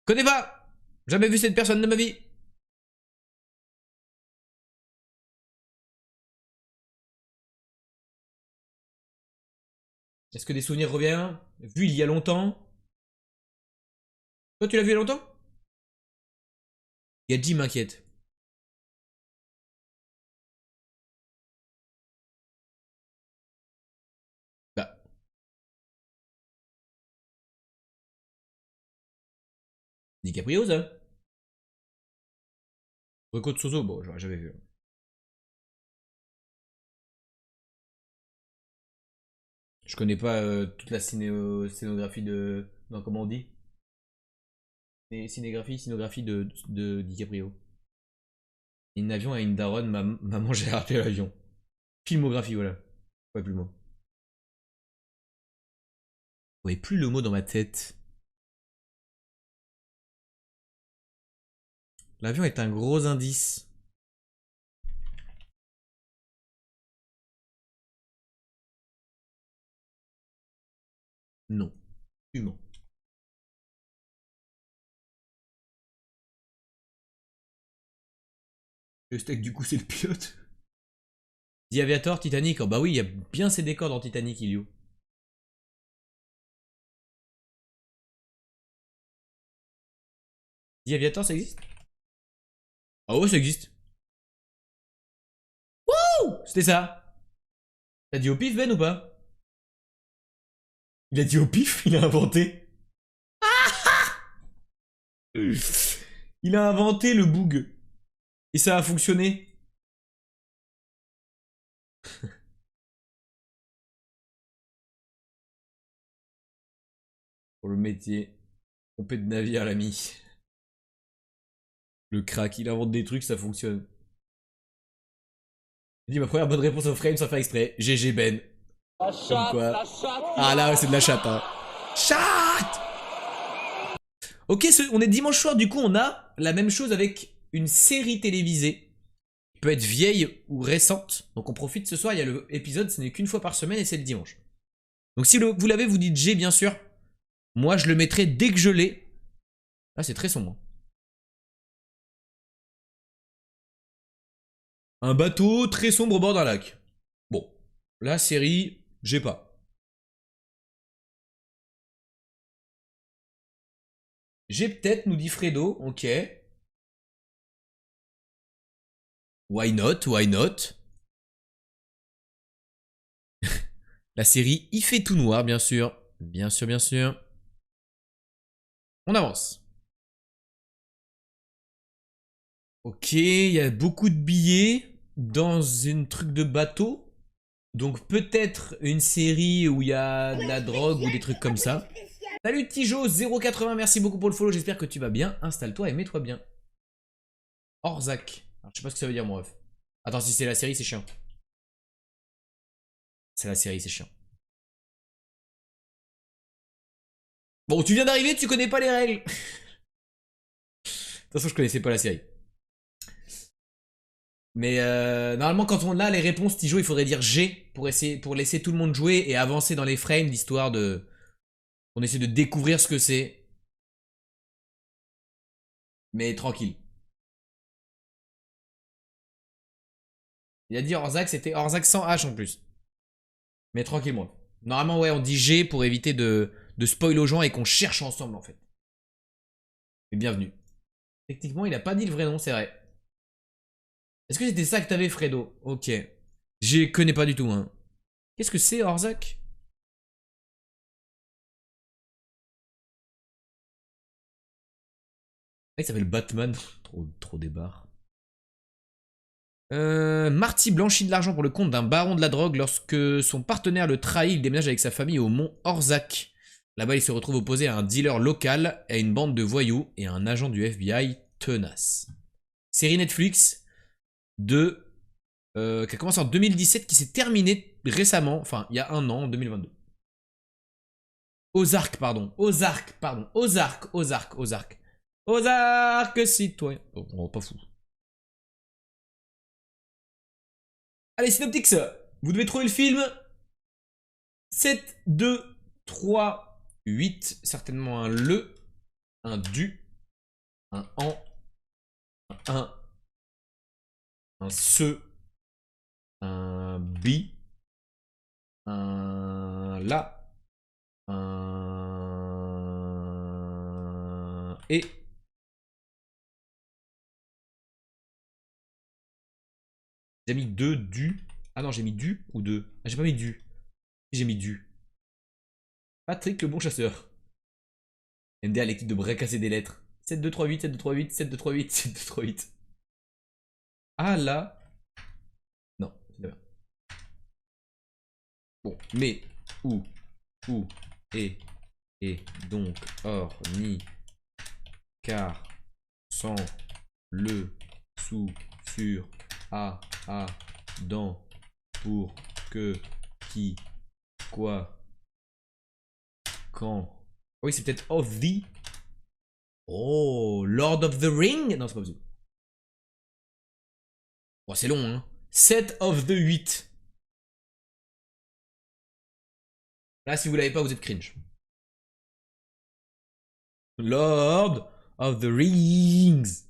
[SPEAKER 1] Connais pas! Jamais vu cette personne de ma vie. Est-ce que des souvenirs reviennent? Vu il y a longtemps. Toi, tu l'as vu il y a longtemps? Gadji m'inquiète. Bah, DiCaprio, ça? Reco de Soso, bon, j'aurais jamais vu. Je connais pas toute la scénographie de. Non, comment on dit? Scénographie de DiCaprio. Une avion à une daronne, maman, j'ai raté l'avion. Filmographie, voilà. Ouais, plus le mot. Ouais, plus le mot dans ma tête. L'avion est un gros indice. Non. Humain. Le steak, du coup, c'est le pilote. The Aviator, Titanic. Oh bah oui, il y a bien ces décors dans Titanic, Ilio. The Aviator, ça existe? Ah ouais, ça existe. Wouh! C'était ça. T'as dit au pif, Ben, ou pas? Il a dit au pif, il a inventé. Il a inventé le boog. Et ça a fonctionné. Pour le métier. Pompée de navire, l'ami. Le crack, il invente des trucs, ça fonctionne. Il dit ma première bonne réponse au frame sans faire exprès. GG Ben.
[SPEAKER 3] La
[SPEAKER 1] Comme
[SPEAKER 3] chatte,
[SPEAKER 1] quoi.
[SPEAKER 3] la chatte.
[SPEAKER 1] Ah là, c'est de la chatte, hein. Chatte! Ok, on est dimanche soir, du coup, on a la même chose avec une série télévisée. Qui peut être vieille ou récente. Donc on profite ce soir, il y a l'épisode, ce n'est qu'une fois par semaine et c'est le dimanche. Donc si vous l'avez, vous dites G, bien sûr. Moi, je le mettrai dès que je l'ai. Ah, c'est très sombre. Un bateau très sombre au bord d'un lac. Bon, la série, j'ai pas. J'ai peut-être, nous dit Fredo, ok. Why not, why not. La série Il fait tout noir, bien sûr. Bien sûr, bien sûr. On avance. Ok, il y a beaucoup de billets dans une truc de bateau. Donc peut-être une série où il y a de la drogue ou des trucs comme ça. Salut Tijo080, merci beaucoup pour le follow, j'espère que tu vas bien. Installe-toi et mets-toi bien. Orzac. Alors, je sais pas ce que ça veut dire, mon ref. Attends, si c'est la série, c'est chiant. C'est la série, c'est chiant. Bon, tu viens d'arriver, tu connais pas les règles. De toute façon, je connaissais pas la série. Mais normalement, quand on a les réponses Tijo, il faudrait dire G pour laisser tout le monde jouer et avancer dans les frames, d'histoire de... On essaie de découvrir ce que c'est. Mais tranquille. Il a dit Orzac, c'était Orzac sans H en plus. Mais tranquillement. Normalement, ouais, on dit G pour éviter de spoil aux gens et qu'on cherche ensemble en fait. Et bienvenue. Techniquement, il a pas dit le vrai nom, c'est vrai. Est-ce que c'était ça que t'avais, Fredo? Ok. Je connais pas du tout, hein. Qu'est-ce que c'est, Orzak? Ah, il s'appelle Batman. Trop des barres. Marty blanchit de l'argent pour le compte d'un baron de la drogue. Lorsque son partenaire le trahit, il déménage avec sa famille au mont Orzak. Là-bas, il se retrouve opposé à un dealer local, à une bande de voyous et à un agent du FBI tenace. Série Netflix qui a commencé en 2017, qui s'est terminée récemment, enfin il y a un an, en 2022. Ozark, pardon. Ozark, citoyen. Oh, pas fou. Allez, Synoptics, vous devez trouver le film. 7, 2, 3, 8. Certainement un le, un du, un en, un se, un bi, un la, un et. J'ai mis deux du. Ah non, j'ai mis du ou deux. Ah, j'ai pas mis du. J'ai mis du. Patrick le bon chasseur. MD à l'équipe de Break casser des lettres. 7, 2, 3, 8, 7, 2, 3, 8, 7, 2, 3, 8, 7, 2, 3, 8. Ah là. Non, c'est bien. Bon, mais, ou, et, donc, or, ni, car, sans, le, sous, sur, à, dans, pour, que, qui, quoi, quand. Oui, c'est peut-être of the. Oh, Lord of the Ring? Non, c'est pas possible. Bon, c'est long, hein. 7 of the 8. Là, si vous l'avez pas, vous êtes cringe. Lord of the Rings.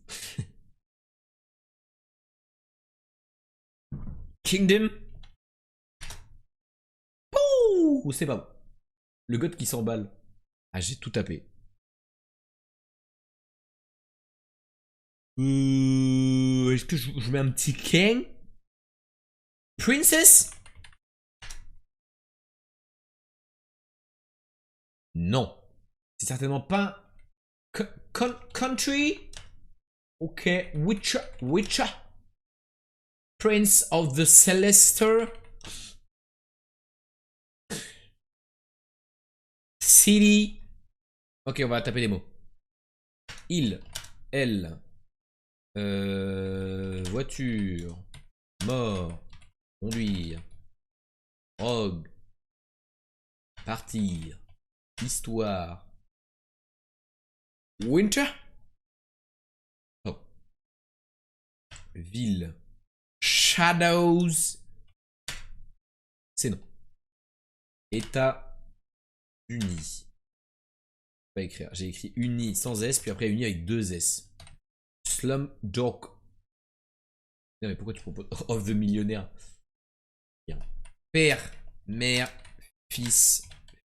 [SPEAKER 1] Kingdom. Ouh, c'est pas bon. Le god qui s'emballe. Ah, j'ai tout tapé. Est-ce que je mets un petit king? Princess? Non. C'est certainement pas country. Ok. Witcher. Prince of the Celeste. City. Ok, on va taper les mots. Il, elle, voiture, mort, conduire, drogue, partir, histoire, winter, oh. Ville, shadows, c'est non. États-Unis. Pas écrire. J'ai écrit uni sans S, puis après uni avec deux S. Slumdog. Non mais pourquoi tu proposes of the millionnaire? Bien. Père, mère, fils,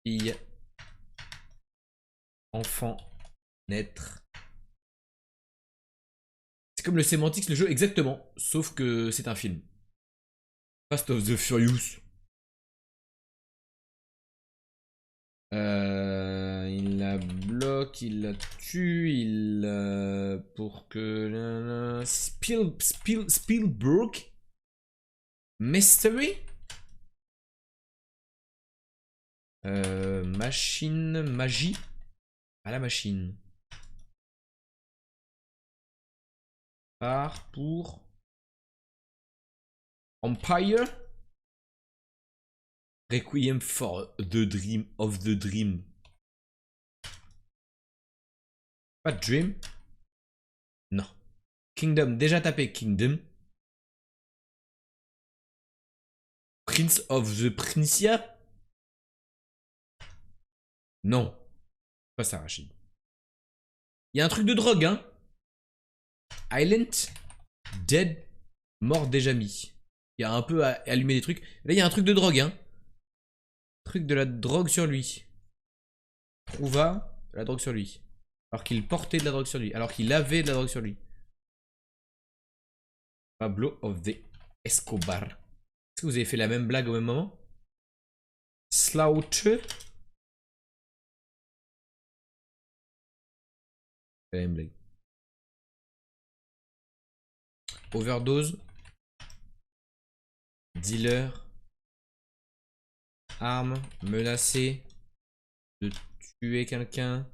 [SPEAKER 1] fille, enfant, naître. C'est comme le Sémantics, le jeu, exactement. Sauf que c'est un film. Fast of the Furious. Il la bloque, il la tue, pour que... Spielberg. Mystery. Machine, magie. À la machine. Part pour... Empire. Requiem for the Dream of the Dream. Pas de Dream. Non. Kingdom, déjà tapé Kingdom. Prince of the Princia. Non. Pas ça, Rachid. Il y a un truc de drogue, hein. Island. Dead. Mort déjà mis. Il y a un peu à allumer des trucs. Là, il y a un truc de drogue, hein. Truc de la drogue sur lui. Trouva de la drogue sur lui. Alors qu'il portait de la drogue sur lui. Alors qu'il avait de la drogue sur lui. Pablo of the Escobar. Est-ce que vous avez fait la même blague au même moment? Slaughter. La même blague. Overdose. Dealer. Arme. Menacé. De tuer quelqu'un.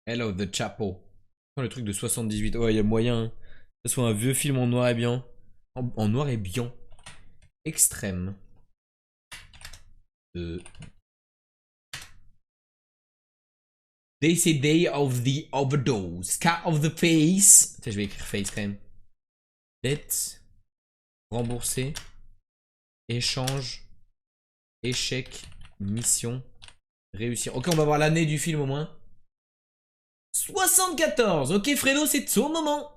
[SPEAKER 1] Hell of the Chapo. Oh, le truc de 78. Oh, il y a moyen. Hein. Que ce soit un vieux film en noir et blanc. En noir et blanc. Extrême. They say day of the overdose. Car of the face. Putain, je vais écrire face quand même. Dette. Remboursé. Échange. Échec. Mission. Réussir. Ok, on va voir l'année du film au moins. 74. Ok, Fredo, c'est ton moment.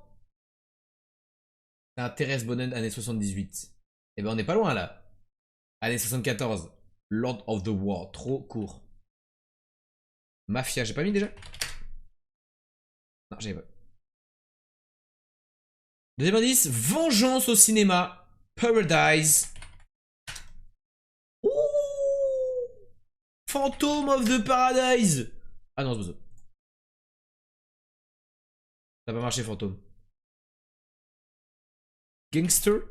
[SPEAKER 1] C'est un Thérèse Bonnet, année 78. Eh ben, on n'est pas loin là. Année 74. Lord of the War. Trop court. Mafia, j'ai pas mis déjà? Non, j'avais pas. Deuxième indice, vengeance au cinéma. Paradise. Ouh, Phantom of the Paradise. Ah non, c'est pas ça. Ça va pas marché, Phantom. Gangster.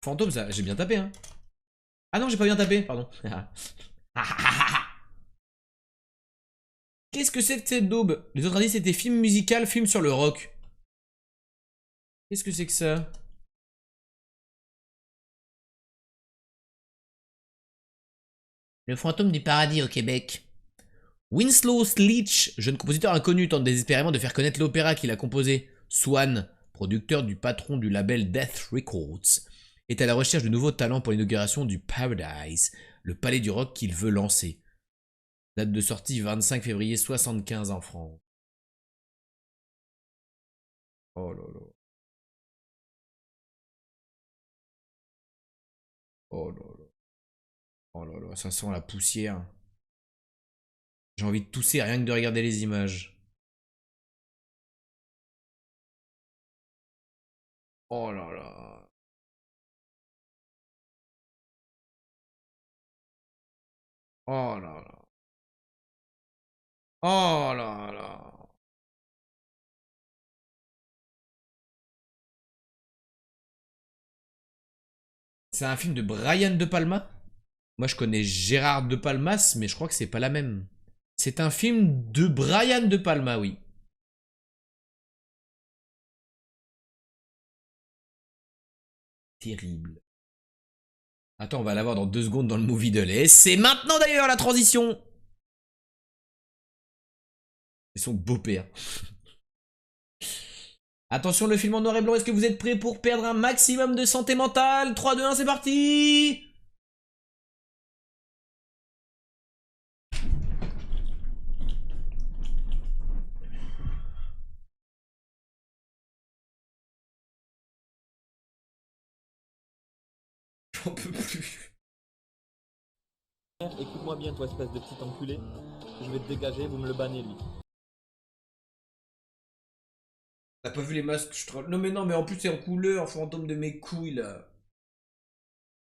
[SPEAKER 1] Phantom, ça, j'ai bien tapé, hein. Ah non, j'ai pas bien tapé, pardon. Qu'est-ce que c'est que cette daube? Les autres indices c'était film musical, film sur le rock. Qu'est-ce que c'est que ça? Le fantôme du paradis au Québec. Winslow Leach, jeune compositeur inconnu, tente désespérément de faire connaître l'opéra qu'il a composé. Swan, producteur du patron du label Death Records, est à la recherche de nouveaux talents pour l'inauguration du Paradise, le palais du rock qu'il veut lancer. Date de sortie 25 février 75 en France. Oh là là. Oh là là. Oh là là, ça sent la poussière. J'ai envie de tousser rien que de regarder les images. Oh là là. Oh là là. Oh là là. C'est un film de Brian De Palma? Moi je connais Gérard De Palmas, mais je crois que c'est pas la même. C'est un film de Brian De Palma, oui. Terrible. Attends, on va l'avoir dans 2 secondes dans le movie de l'Est. C'est maintenant d'ailleurs la transition. C'est son beau-père. Attention, le film en noir et blanc, est-ce que vous êtes prêts pour perdre un maximum de santé mentale? 3, 2, 1, c'est parti. J'en peux plus.
[SPEAKER 4] Écoute-moi bien, toi, espèce de petit enculé. Je vais te dégager, vous me le bannez, lui.
[SPEAKER 1] T'as pas vu les masques? Non mais non, mais en plus c'est en couleur, fantôme de mes couilles là.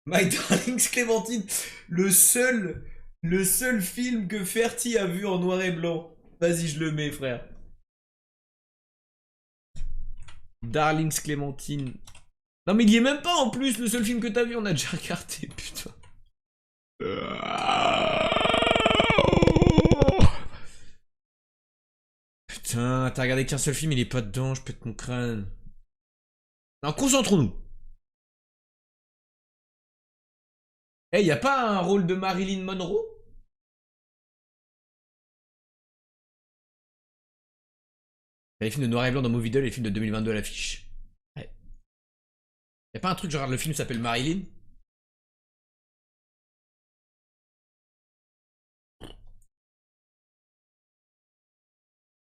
[SPEAKER 1] My Darling Clémentine, le seul film que Ferti a vu en noir et blanc. Vas-y, je le mets, frère. Darlings Clémentine. Non mais il y est même pas en plus, le seul film que t'as vu, on a déjà regardé, putain. Putain, t'as regardé qu'un seul film, il est pas dedans, je pète mon crâne. Non, concentrons-nous. Eh, y a pas un rôle de Marilyn Monroe? Il y a les films de noir et blanc dans Movie Doll et les films de 2022 à l'affiche. Ouais. Y a pas un truc genre le film s'appelle Marilyn?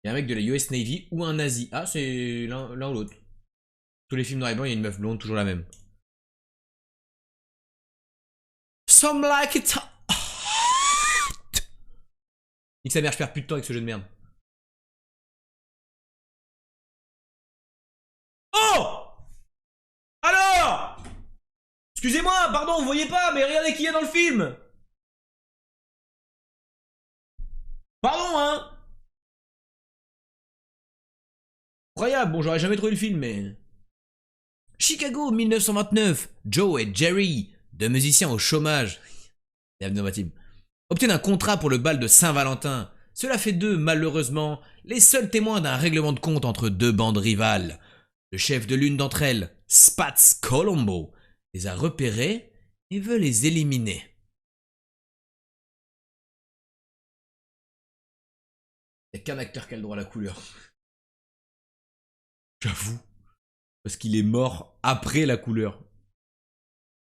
[SPEAKER 1] Y a un mec de la US Navy ou un nazi. Ah, c'est l'un ou l'autre. Tous les films noir et blanc, il y a une meuf blonde, toujours la même. Some like it hot. Nique sa mère, je perds plus de temps avec ce jeu de merde. Excusez-moi, pardon, vous voyez pas, mais regardez qui y a dans le film. Pardon, hein. Incroyable, bon, j'aurais jamais trouvé le film, mais... Chicago, 1929. Joe et Jerry, deux musiciens au chômage. Bienvenue dans ma team. Obtiennent un contrat pour le bal de Saint-Valentin. Cela fait d'eux, malheureusement, les seuls témoins d'un règlement de compte entre deux bandes rivales. Le chef de l'une d'entre elles, Spats Colombo, les a repérés et veut les éliminer. Il n'y a qu'un acteur qui a le droit à la couleur. J'avoue. Parce qu'il est mort après la couleur.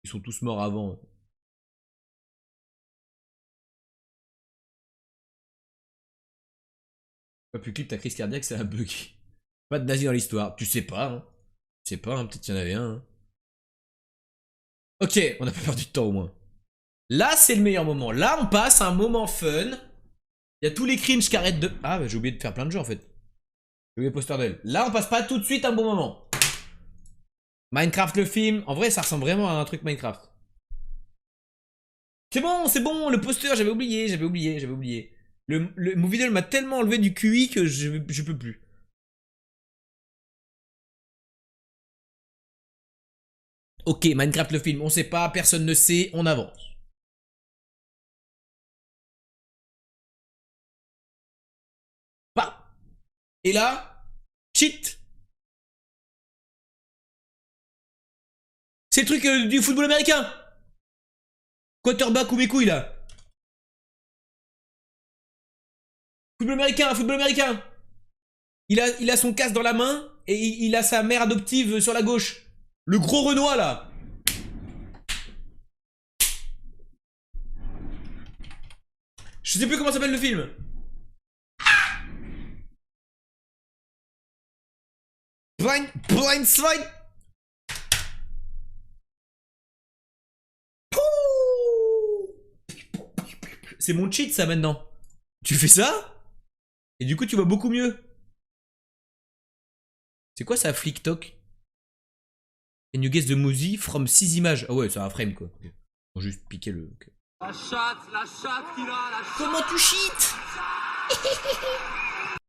[SPEAKER 1] Ils sont tous morts avant. Pas plus clip, ta crise cardiaque, c'est un bug. Pas de nazi dans l'histoire. Tu sais pas, hein. Tu sais pas, hein. Peut-être qu'il y en avait un. Hein. Ok, on a pas perdu de temps au moins. Là, c'est le meilleur moment. Là, on passe à un moment fun. Il y a tous les cringes qui arrêtent de... Ah, bah, j'ai oublié de faire plein de jeux, en fait. J'ai oublié le poster d'elle. Là, on passe pas tout de suite un bon moment. Minecraft, le film. En vrai, ça ressemble vraiment à un truc Minecraft. C'est bon, le poster, j'avais oublié. Le movie doll m'a tellement enlevé du QI que je peux plus. Ok, Minecraft le film, on sait pas, personne ne sait, on avance. Pas. Et là, cheat. C'est le truc du football américain. Quarterback ou mes couilles là. Football américain, football américain. Il a son casque dans la main et il a sa mère adoptive sur la gauche. Le gros Renoir là. Je sais plus comment s'appelle le film. Blind Slide. C'est mon cheat ça maintenant. Tu fais ça et du coup tu vois beaucoup mieux. C'est quoi ça, Flicktok? Can you guess the movie from 6 images? Ah ouais, c'est un frame quoi. On va juste piquer le... Okay.
[SPEAKER 3] La chatte qu'il a, la chatte.
[SPEAKER 1] Comment tu cheats?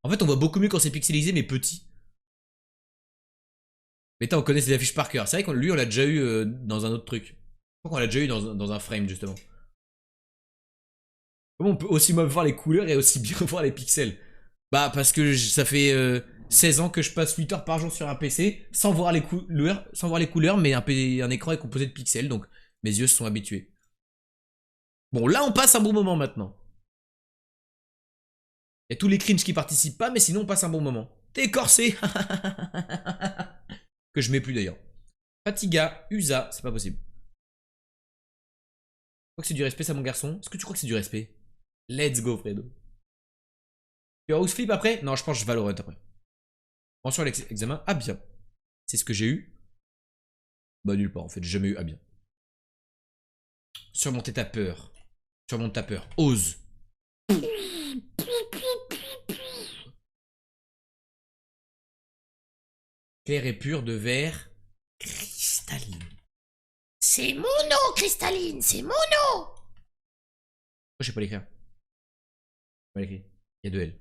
[SPEAKER 1] En fait, on voit beaucoup mieux quand c'est pixelisé mais petit. Mais on connaît ses affiches par cœur. C'est vrai que lui, on l'a déjà eu dans un autre truc. Je crois qu'on l'a déjà eu dans un frame justement. Comment on peut aussi mal voir les couleurs et aussi bien voir les pixels? Bah parce que ça fait 16 ans que je passe 8 heures par jour sur un PC sans voir les couleurs, mais un écran est composé de pixels, donc mes yeux se sont habitués. Bon, là on passe un bon moment maintenant. Il y a tous les cringes qui participent pas, mais sinon on passe un bon moment. T'es corsé. Que je mets plus d'ailleurs. Fatiga, USA, c'est pas possible. Je crois que c'est du respect ça mon garçon. Est-ce que tu crois que c'est du respect? Let's go Fredo. Tu as Houseflip après? Non, je pense que je Valorant après. Mention à l'examen, ah bien. C'est ce que j'ai eu. Bah nulle part en fait, j'ai jamais eu ah bien. Surmonter ta peur. Surmonte ta peur. Ose. Clair et pur de verre cristalline.
[SPEAKER 2] C'est mon nom, Cristalline, c'est mon nom.
[SPEAKER 1] Pourquoi je sais pas l'écrire? Pas l'écrire. Il y a deux L.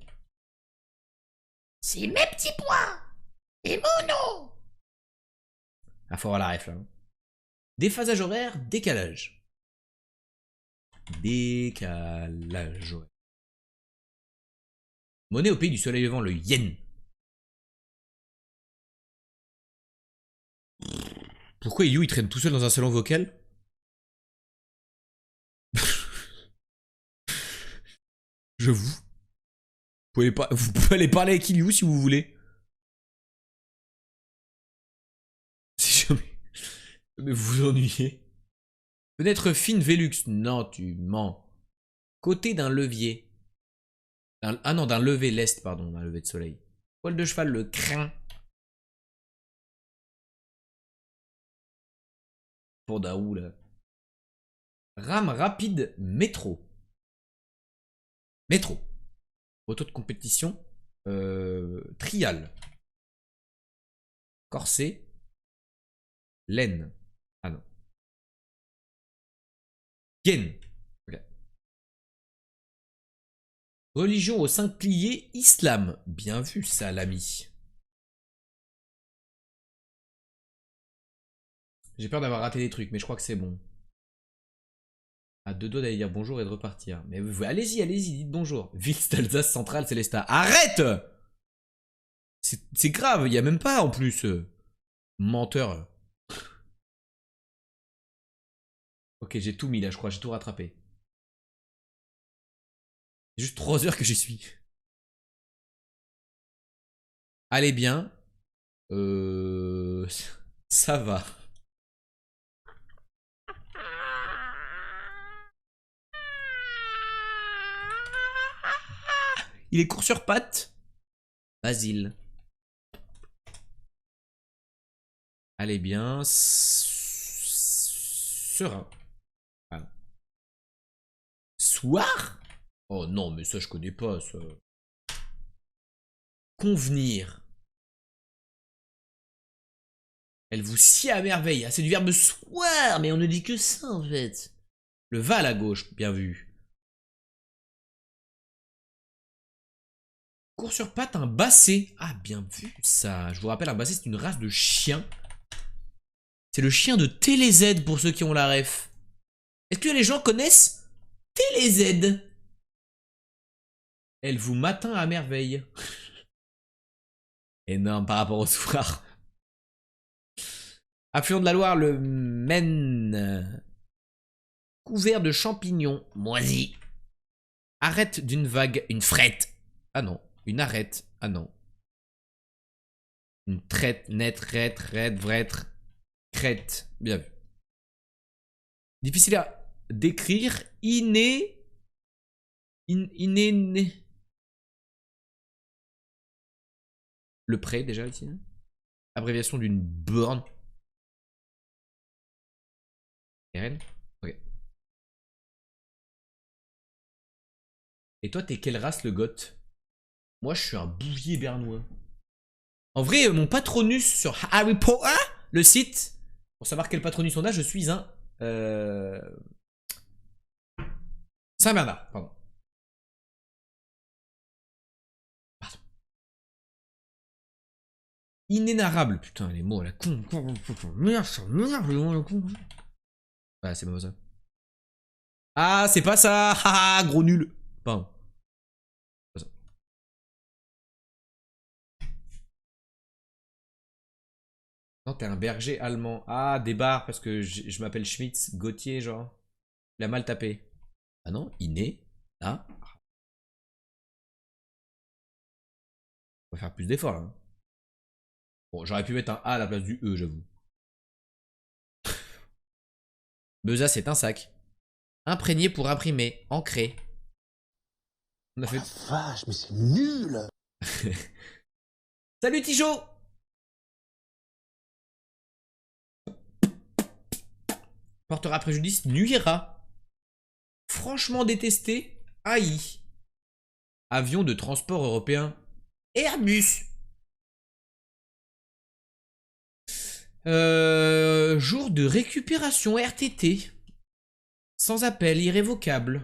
[SPEAKER 2] C'est mes petits pois. C'est mon nom.
[SPEAKER 1] Ah, faut avoir la ref là. Déphasage horaire, décalage. Décalage horaire. Monnaie au pays du soleil levant, le yen. Pourquoi Yu il traîne tout seul dans un salon vocal? J'avoue. Vous pouvez aller parler avec Iliou si vous voulez. Si jamais. Mais vous vous ennuyez. Fenêtre fine Velux. Non, tu mens. Côté d'un levier. Ah non, d'un lever l'est, pardon, d'un lever de soleil. Poil de cheval, le crin. Pour Daou, là. Rame rapide métro. Métro. Auto de compétition. Trial. Corset. Laine. Ah non. Ken. Ok. Religion aux 5 piliers, islam. Bien vu ça, l'ami. J'ai peur d'avoir raté des trucs, mais je crois que c'est bon. À deux doigts d'aller dire bonjour et de repartir. Mais allez-y, allez-y, dites bonjour. Ville d'Alsace centrale, Célestat. Arrête! C'est grave, il y a même pas en plus. Menteur. Ok, j'ai tout mis là, je crois, j'ai tout rattrapé. C'est juste 3 heures que j'y suis. Allez bien. Ça va. Il est court sur pattes. Basile. Allez bien. Serein. Voilà. Soir? Oh non, mais ça je connais pas ça. Convenir. Elle vous scie à merveille. Ah, c'est du verbe soir, mais on ne dit que ça en fait. Le val à gauche, bien vu. Court sur pattes, un basset. Ah, bien vu ça. Je vous rappelle, un basset, c'est une race de chien. C'est le chien de TéléZ pour ceux qui ont la ref. Est-ce que les gens connaissent TéléZ? Elle vous matin à merveille. Énorme par rapport au soir. Affluent de la Loire, le Maine. Couvert de champignons moisis. Arrête d'une vague, une frette. Ah non, une arrête. Ah non. Une traite, net, rette, red, vrêtre, crête. Bien vu. Difficile à décrire. Inné. Inné. Le prêt déjà ici. Abréviation d'une borne. RN. Ok. Et toi, t'es quelle race, le goth? Moi, je suis un bouvier bernois. En vrai, mon patronus sur Harry Potter, le site, pour savoir quel patronus on a, je suis un Saint-Bernard, pardon. Inénarrable, putain, les mots, la con. Merde, ça m'énerve, les mots, la con. Ah, c'est pas ça. Ah, c'est pas ça. Haha, gros nul. Pardon. Pas ça. Non, t'es un berger allemand. Ah, des bars, parce que je m'appelle Schmitz, Gauthier, genre. Il a mal tapé. Ah non, Iné. Ah. On va faire plus d'efforts, là. Hein. Bon, j'aurais pu mettre un A à la place du E, j'avoue. Beza, c'est un sac. Imprégné pour imprimer. Ancré. On a fait...
[SPEAKER 5] Oh la vache, mais c'est nul.
[SPEAKER 1] Salut Tijo. Portera préjudice, nuira. Franchement détesté, haï. Avion de transport européen. Airbus. Jour de récupération RTT. Sans appel, irrévocable.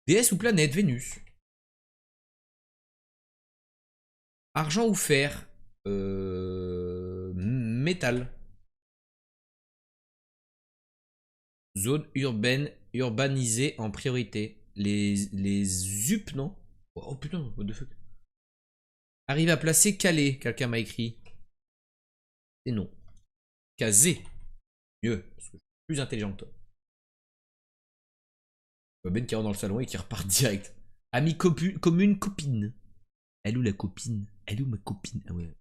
[SPEAKER 1] Déesse ou planète, Vénus. Argent ou fer. Métal. Zone urbaine, urbanisée en priorité. Les UP, non? Oh putain, what the fuck. Arrive à placer Calais, quelqu'un m'a écrit. Et non. Casé. Mieux, parce que je suis plus intelligent que toi. Ben qui rentre dans le salon et qui repart direct. Ami commune, copine. Elle où la copine? Elle où ma copine? Ah ouais.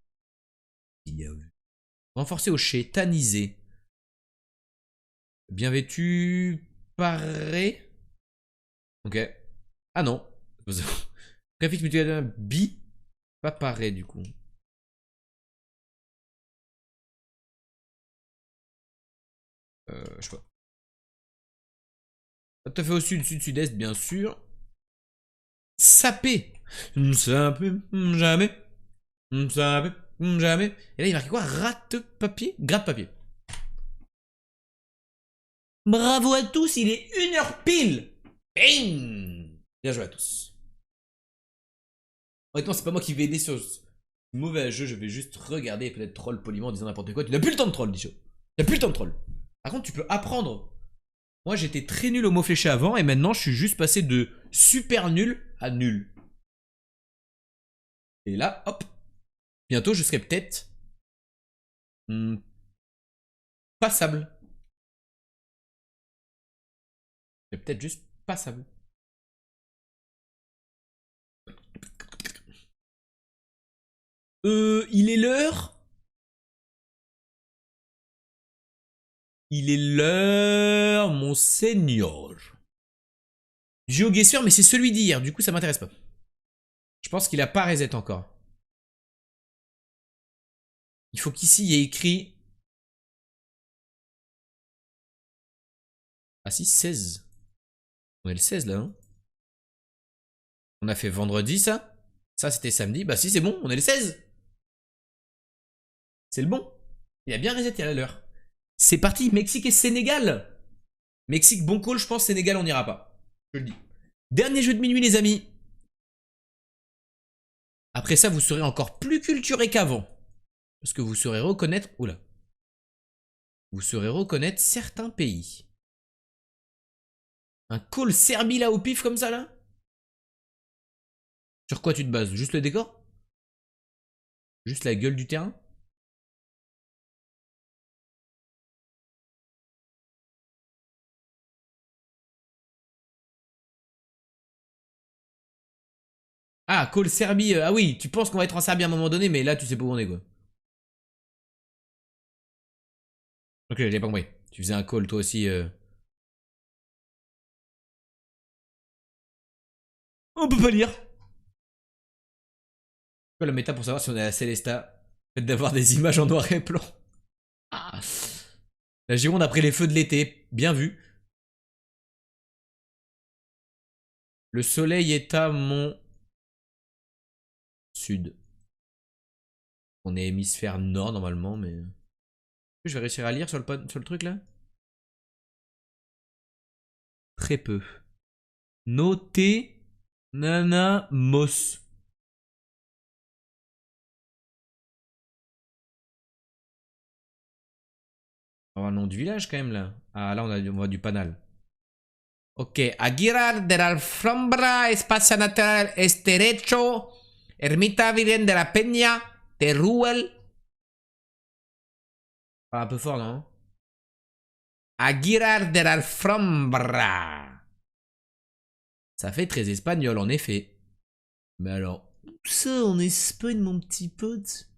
[SPEAKER 1] Renforcer au chez, taniser. Bien vêtu, paré. Ok. Ah non. Préfixe mutuel bi. Pas paré du coup. Je sais pas. Tout à fait au sud, sud-sud-est, bien sûr. Sapé. Sapé, jamais. Sapé, jamais. Et là, il marque quoi? Rate-papier? Gratte-papier. Bravo à tous, il est 1h pile. Bing. Bien joué à tous. Honnêtement, c'est pas moi qui vais aider sur ce mauvais jeu, je vais juste regarder et peut-être troll poliment en disant n'importe quoi. Tu n'as plus le temps de troll, Dicho. Tu n'as plus le temps de troll. Par contre, tu peux apprendre. Moi, j'étais très nul au mot fléché avant et maintenant, je suis juste passé de super nul à nul. Et là, hop. Bientôt, je serai peut-être passable. C'est peut-être juste passable. Il est l'heure. Il est l'heure, mon seigneur. GeoGuessr, mais c'est celui d'hier, du coup ça m'intéresse pas. Je pense qu'il a pas reset encore. Il faut qu'ici il y ait écrit... Ah si, 16. On est le 16 là, hein. On a fait vendredi ça. Ça c'était samedi. Bah si c'est bon, on est le 16. C'est le bon. Il a bien reseté à l'heure. C'est parti, Mexique et Sénégal. Mexique, bon call, je pense. Sénégal, on n'ira pas. Je le dis. Dernier jeu de minuit, les amis. Après ça, vous serez encore plus culturé qu'avant. Parce que vous saurez reconnaître... Oula. Vous saurez reconnaître certains pays. Un call Serbie là au pif comme ça là? Sur quoi tu te bases? Juste le décor? Juste la gueule du terrain? Ah, call Serbie. Ah oui, tu penses qu'on va être en Serbie à un moment donné, mais là tu sais pas où on est quoi. Ok, j'ai pas compris. Tu faisais un call toi aussi. On peut pas lire. Quoi la méta pour savoir si on est à Célesta? Le fait d'avoir des images en noir et blanc. Ah. La Gironde après les feux de l'été. Bien vu. Le soleil est à mon sud. On est hémisphère nord normalement, mais... Je vais réussir à lire sur le truc là? Très peu. Noté Nana Mos. On va avoir un nom du village quand même là. Ah là on voit du panal. Ok. Aguilar de la Alfombra, Espacio Natural Esterecho, Ermita Virgen de la Peña, Teruel. Ah, un peu fort non? Aguilar de la Alfombra. Ça fait très espagnol en effet. Mais alors, où ça en Espagne mon petit pote?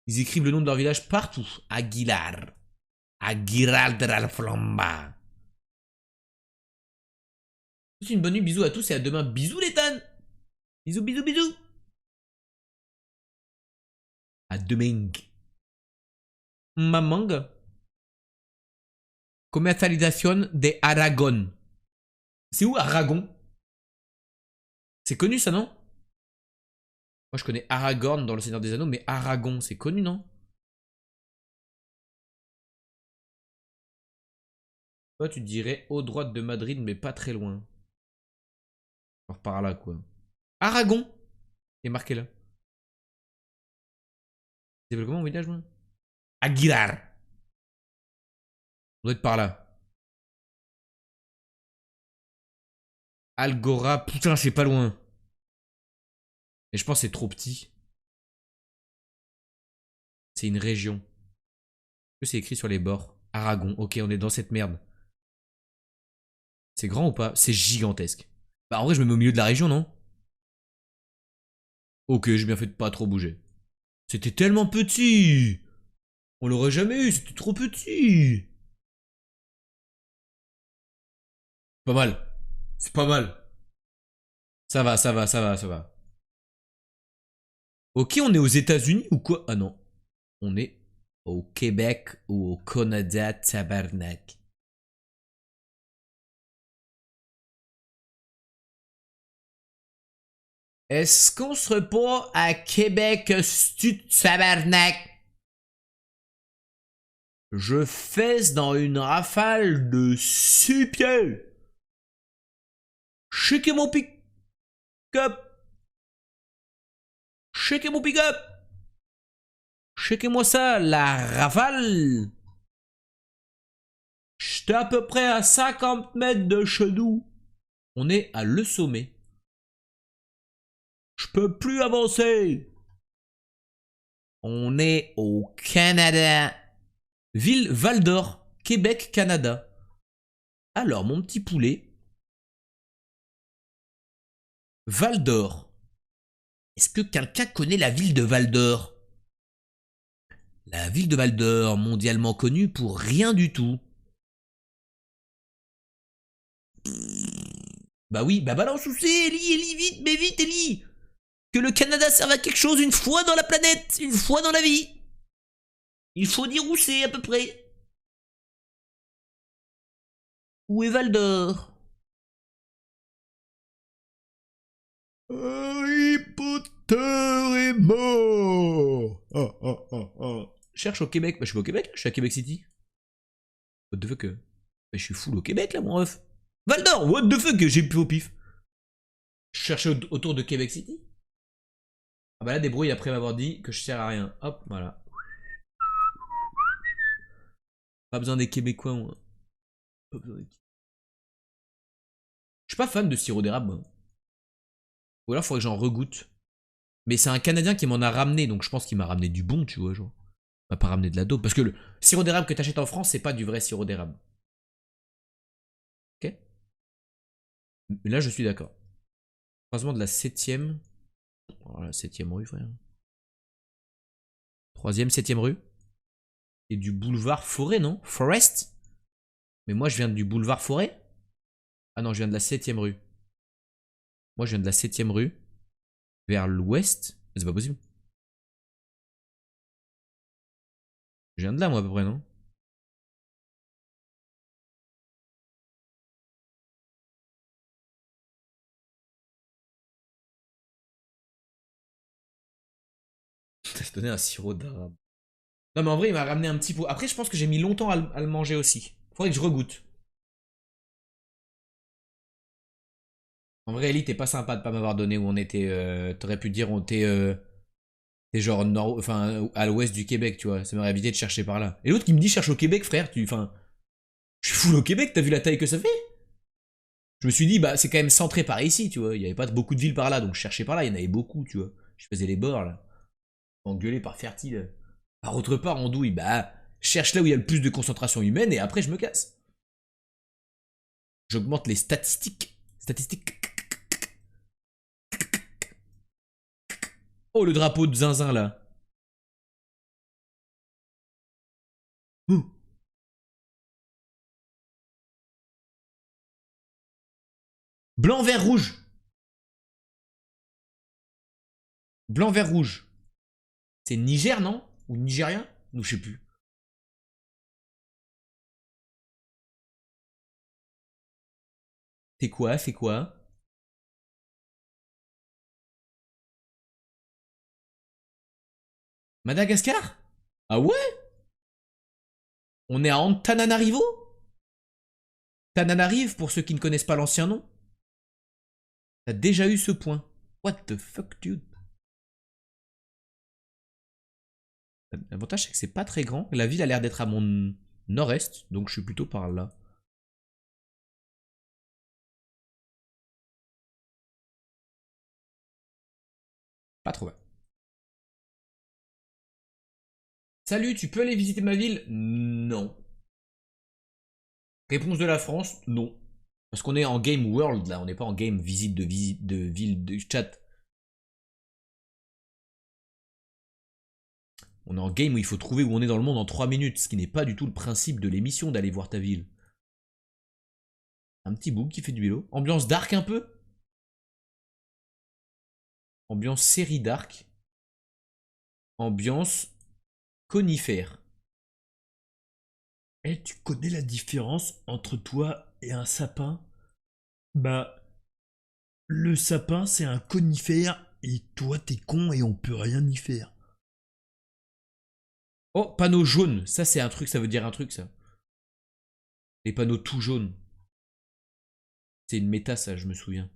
[SPEAKER 1] Ils écrivent le nom de leur village partout. Aguilar. Aguilar de la Alfombra. C'est une bonne nuit, bisous à tous et à demain. Bisous les tannes. Bisous, bisous, bisous. À demain. Mamang. Commercialisation de Aragon. C'est où Aragon? C'est connu ça, non? Moi je connais Aragorn dans le Seigneur des Anneaux, mais Aragon, c'est connu, non? Toi tu dirais au droite de Madrid, mais pas très loin. Genre par là, quoi. Aragon! Il est marqué là. C'est comment mon village, moi? Aguilar. On doit être par là. Algora, putain, c'est pas loin. Et je pense que c'est trop petit. C'est une région. C'est écrit sur les bords. Aragon. Ok, on est dans cette merde. C'est grand ou pas? C'est gigantesque. Bah en vrai, je me mets au milieu de la région, non? Ok, j'ai bien fait de pas trop bouger. C'était tellement petit. On l'aurait jamais eu, c'était trop petit. Pas mal. C'est pas mal. Ça va, ça va, ça va, ça va. Ok, on est aux États-Unis ou quoi? Ah non. On est au Québec ou au Canada, tabarnak. Est-ce qu'on serait pas à Québec, stu tabarnak? Je fesse dans une rafale de 6 pieds. Checkez mon pick-up. Checkez mon pick-up. Checkez-moi ça, la rafale. J'étais à peu près à 50 mètres de chez nous. On est à le sommet. Je peux plus avancer. On est au Canada. Ville Val-d'Or, Québec, Canada. Alors, mon petit poulet. Val-d'Or. Est-ce que quelqu'un connaît la ville de Val-d'Or? La ville de Val-d'Or, mondialement connue pour rien du tout. Bah oui, bah balance où c'est, Ellie, vite, mais vite, Ellie. Que le Canada serve à quelque chose une fois dans la planète, une fois dans la vie. Il faut dire où c'est à peu près. Où est Val d'Or? Harry Potter est mort. Cherche au Québec. Bah je suis au Québec, je suis à Québec City. What the fuck? Bah, je suis full au Québec là, mon ref. Val d'Or, what the fuck? J'ai plus au pif. Je cherchais autour de Québec City. Ah bah là, débrouille après m'avoir dit que je sers à rien. Hop, voilà. Pas besoin des Québécois, moi. Pas besoin des... Je suis pas fan de sirop d'érable, moi. Ou alors, faudrait que j'en regoute. Mais c'est un Canadien qui m'en a ramené, donc je pense qu'il m'a ramené du bon, tu vois, genre. Il m'a pas ramené de la dope. Parce que le sirop d'érable que t'achètes en France, c'est pas du vrai sirop d'érable. Ok? Mais là, je suis d'accord. Croisement de la 7ème. Oh, la 7ème rue, frère. 3ème, 7ème rue. Et du boulevard Forêt, non? Forest? Mais moi, je viens du boulevard Forêt? Ah non, je viens de la 7ème rue. Moi, je viens de la 7ème rue. Vers l'ouest. C'est pas possible. Je viens de là, moi, à peu près, non? T'as donné un sirop d'arabe. Non, mais en vrai, il m'a ramené un petit pot. Après, je pense que j'ai mis longtemps à le manger aussi. Faudrait que je regoute. En vrai, Ellie, t'es pas sympa de pas m'avoir donné où on était. T'aurais pu dire on était. T'es genre nord, enfin, à l'ouest du Québec, tu vois. Ça m'aurait évité de chercher par là. Et l'autre qui me dit cherche au Québec, frère. Enfin, je suis full au Québec. T'as vu la taille que ça fait? Je me suis dit, bah, c'est quand même centré par ici, tu vois. Il y avait pas beaucoup de villes par là, donc je cherchais par là. Il y en avait beaucoup, tu vois. Je faisais les bords, là. Engueulé par Fertile. Par autre part, en douille, bah, cherche là où il y a le plus de concentration humaine et après, je me casse. J'augmente les statistiques. Statistiques. Oh, le drapeau de zinzin, là. Ouh. Blanc, vert, rouge. Blanc, vert, rouge. C'est Niger, non? Ou Nigérien? Ou je sais plus. C'est quoi? C'est quoi? Madagascar? Ah ouais? On est à Antananarivo? Tananarive, pour ceux qui ne connaissent pas l'ancien nom. T'as déjà eu ce point. What the fuck, dude? L'avantage, c'est que c'est pas très grand. La ville a l'air d'être à mon nord-est, donc je suis plutôt par là. Pas trop mal. Salut, tu peux aller visiter ma ville? Non. Réponse de la France? Non. Parce qu'on est en game world là, on n'est pas en game visite de ville de chat. On est en game où il faut trouver où on est dans le monde en 3 minutes, ce qui n'est pas du tout le principe de l'émission d'aller voir ta ville. Un petit boug qui fait du vélo. Ambiance dark un peu. Ambiance série dark. Ambiance conifère.
[SPEAKER 6] Eh, tu connais la différence entre toi et un sapin? Bah, le sapin, c'est un conifère, et toi, t'es con et on peut rien y faire.
[SPEAKER 1] Oh, panneau jaune. Ça, c'est un truc, ça veut dire un truc, ça. Les panneaux tout jaunes. C'est une méta, ça, je me souviens.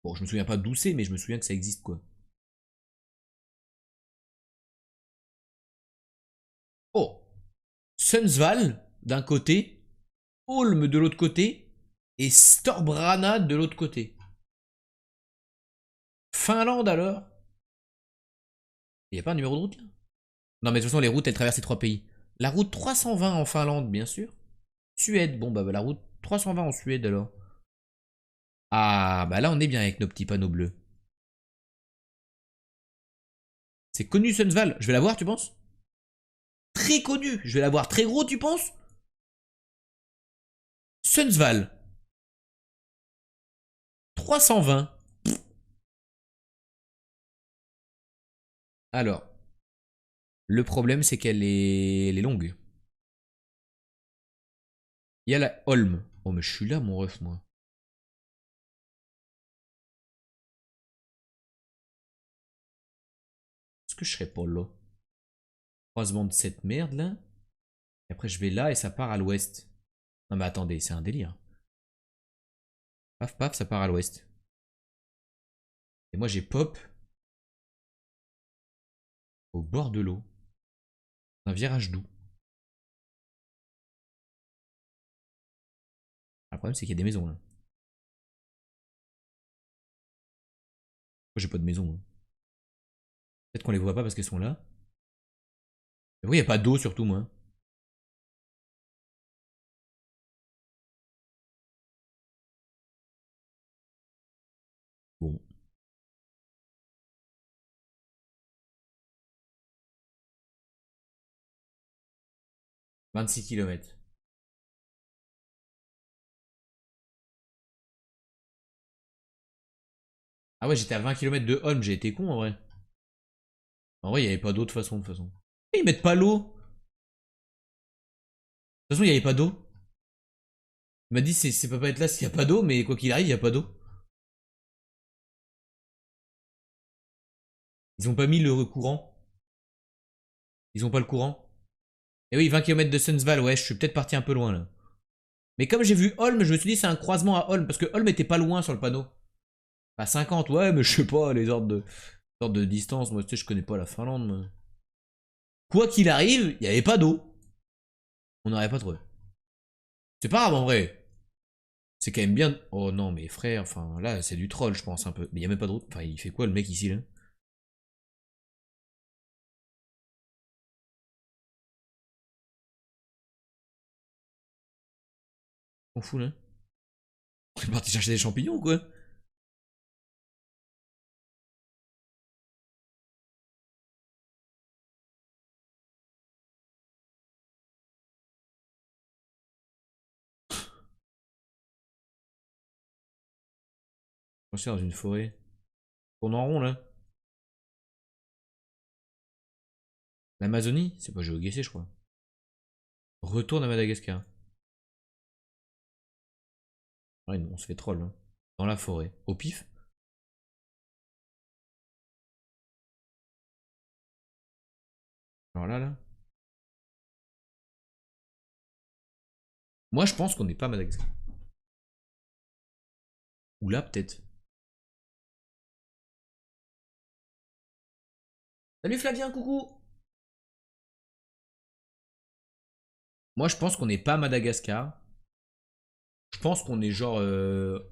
[SPEAKER 1] Bon, je me souviens pas d'où c'est, mais je me souviens que ça existe, quoi. Oh, Sundsvall d'un côté, Holm de l'autre côté, et Storbrana de l'autre côté. Finlande alors? Il n'y a pas un numéro de route là? Non mais de toute façon les routes elles traversent les trois pays. La route 320 en Finlande bien sûr. Suède, bon bah la route 320 en Suède alors. Ah bah là on est bien avec nos petits panneaux bleus. C'est connu Sundsvall, je vais la voir tu penses? Très connu, je vais la voir très gros tu penses? Sundsvall 320. Alors, le problème c'est qu'elle est... Elle est longue. Il y a la Holm. Oh mais je suis là mon ref moi. Est-ce que je serais pas là? Croisement de cette merde là. Et après je vais là et ça part à l'ouest. Non mais attendez, c'est un délire. Paf paf, ça part à l'ouest. Et moi j'ai pop au bord de l'eau. Un virage doux. Le problème c'est qu'il y a des maisons là. Moi j'ai pas de maison. Hein. Peut-être qu'on les voit pas parce qu'elles sont là. Mais oui, il n'y a pas d'eau surtout moi. Bon. « 26 km. Ah ouais, j'étais à 20 km de Holm, j'ai été con en vrai. En vrai, il n'y avait pas d'eau de toute façon. Et ils mettent pas l'eau. De toute façon, il n'y avait pas d'eau. Il m'a dit c'est peut pas être là s'il n'y a pas d'eau, mais quoi qu'il arrive, il n'y a pas d'eau. Ils ont pas mis le courant. Ils ont pas le courant. Et oui, 20 km de Sundsvall, ouais, je suis peut-être parti un peu loin là. Mais comme j'ai vu Holm, je me suis dit c'est un croisement à Holm, parce que Holm était pas loin sur le panneau. À 50, ouais, mais je sais pas, les ordres de distance, moi tu sais, je connais pas la Finlande. Moi. Quoi qu'il arrive, il n'y avait pas d'eau. On n'aurait pas trouvé. C'est pas grave en vrai. C'est quand même bien. Oh non, mais frère, enfin là, c'est du troll, je pense un peu. Mais il y a même pas de route. Enfin, il fait quoi le mec ici là? On fout là. On est parti chercher des champignons ou quoi? On est dans une forêt. On en rond là. L'Amazonie? C'est pas GeoGuessr, je crois. Retourne à Madagascar. Ouais, non, on se fait troll. Hein. Dans la forêt. Au pif. Alors là, là. Moi, je pense qu'on n'est pas à Madagascar. Ou là, peut-être. Salut Flavien, coucou! Moi, je pense qu'on n'est pas à Madagascar. Je pense qu'on est genre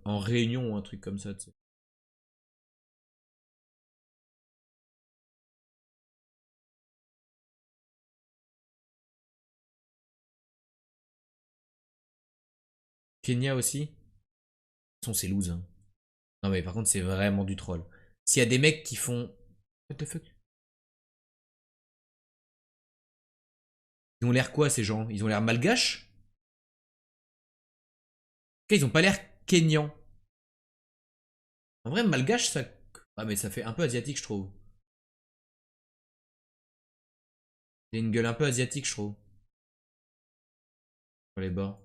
[SPEAKER 1] en Réunion ou un truc comme ça, tu sais. Kenya aussi. De toute façon, c'est loose. Hein. Non, mais par contre, c'est vraiment du troll. S'il y a des mecs qui font. What the fuck? Ils ont l'air quoi, ces gens? Ils ont l'air malgaches? Ok, ils ont pas l'air kenyans. En vrai, malgache, ça. Ah, mais ça fait un peu asiatique, je trouve. Il a une gueule un peu asiatique, je trouve. Sur les bords.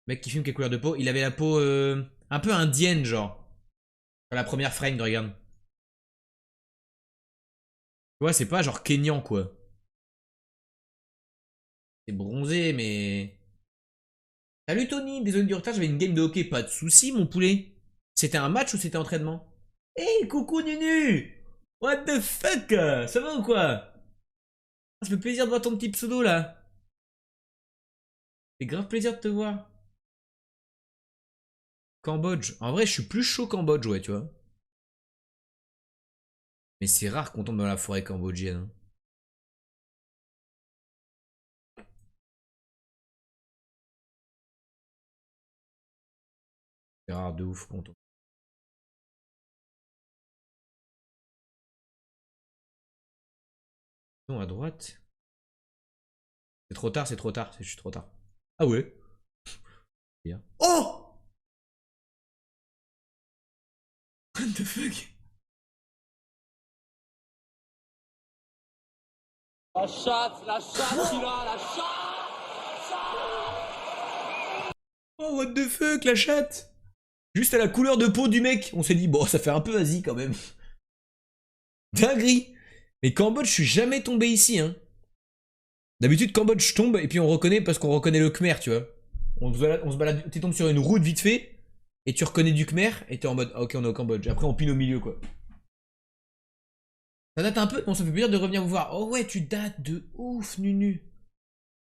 [SPEAKER 1] Mec qui fume, quelle couleur de peau? Il avait la peau un peu indienne, genre. Sur la première frame, regarde. vois, c'est pas genre Kenyan, quoi. C'est bronzé, mais... Salut Tony, désolé du retard, j'avais une game de hockey. Pas de soucis, mon poulet. C'était un match ou c'était entraînement? Hey, coucou Nunu! What the fuck? Ça va ou quoi? Ça fait plaisir de voir ton petit pseudo, là. C'est grave plaisir de te voir. Cambodge. En vrai, je suis plus chaud Cambodge, ouais, tu vois. Mais c'est rare qu'on tombe dans la forêt cambodgienne, hein. C'est rare de ouf qu'on tombe. Non, à droite. C'est trop tard, c'est trop tard. Je suis trop tard. Ah ouais. Bien. Oh! What the fuck?
[SPEAKER 3] La chatte qu'il a, la chatte.
[SPEAKER 1] Oh, what the fuck, la chatte? Juste à la couleur de peau du mec, on s'est dit, bon, ça fait un peu Asie quand même. Dinguerie. Mais Cambodge, je suis jamais tombé ici, hein. D'habitude, Cambodge, je tombe et puis on reconnaît parce qu'on reconnaît le Khmer, tu vois. On se balade, tu tombes sur une route vite fait et tu reconnais du Khmer et t'es en mode, ah, ok, on est au Cambodge. Après, on pile au milieu, quoi. Ça date un peu, bon, ça fait plaisir de revenir vous voir. Oh ouais, tu dates de ouf, Nunu.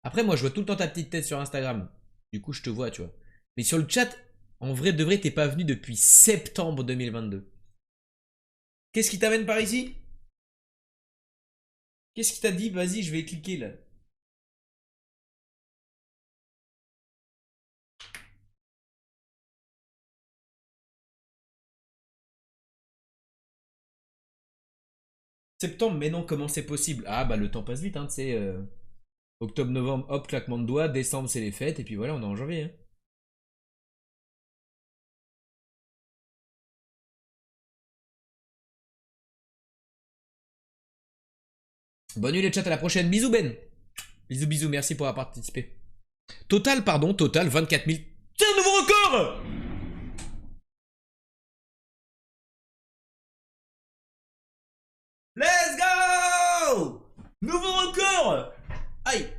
[SPEAKER 1] Après, moi, je vois tout le temps ta petite tête sur Instagram. Du coup, je te vois, tu vois. Mais sur le chat, en vrai de vrai, t'es pas venu depuis septembre 2022. Qu'est-ce qui t'amène par ici? Qu'est-ce qui t'a dit? Vas-y, je vais cliquer là. Septembre, mais non, comment c'est possible? Ah bah le temps passe vite, hein, tu sais. Octobre, novembre, hop, claquement de doigts. Décembre, c'est les fêtes. Et puis voilà, on est en janvier, hein. Bonne nuit les chats, à la prochaine. Bisous Ben. Bisous, bisous, merci pour avoir participé. Total, pardon, total, 24 000. Tiens, nouveau record! Let's go! Nouveau record! Aïe!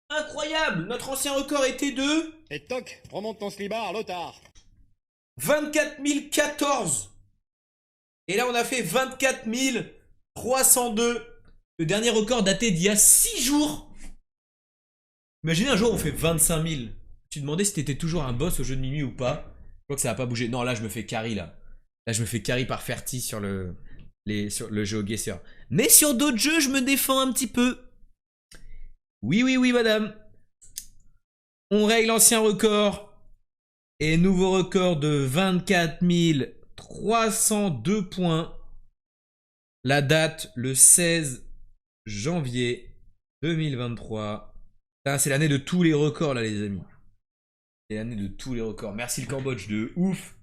[SPEAKER 1] Incroyable! Notre ancien record était de
[SPEAKER 7] Et toc, remonte ton slibard, Lothar.
[SPEAKER 1] 24 014. Et là, on a fait 24 302. Le dernier record daté d'il y a 6 jours. Imaginez un jour, on fait 25 000. Tu te demandais si t'étais toujours un boss au jeu de minuit ou pas. Je crois que ça va pas bouger. Non, là, je me fais carry, là. Là, je me fais carry par Ferti sur le jeu au Guesser. Mais sur d'autres jeux, je me défends un petit peu. Oui, oui, oui, madame. On règle l'ancien record. Et nouveau record de 24 302 points. La date, le 16 janvier 2023. C'est l'année de tous les records, là, les amis. C'est l'année de tous les records. Merci le Cambodge de ouf.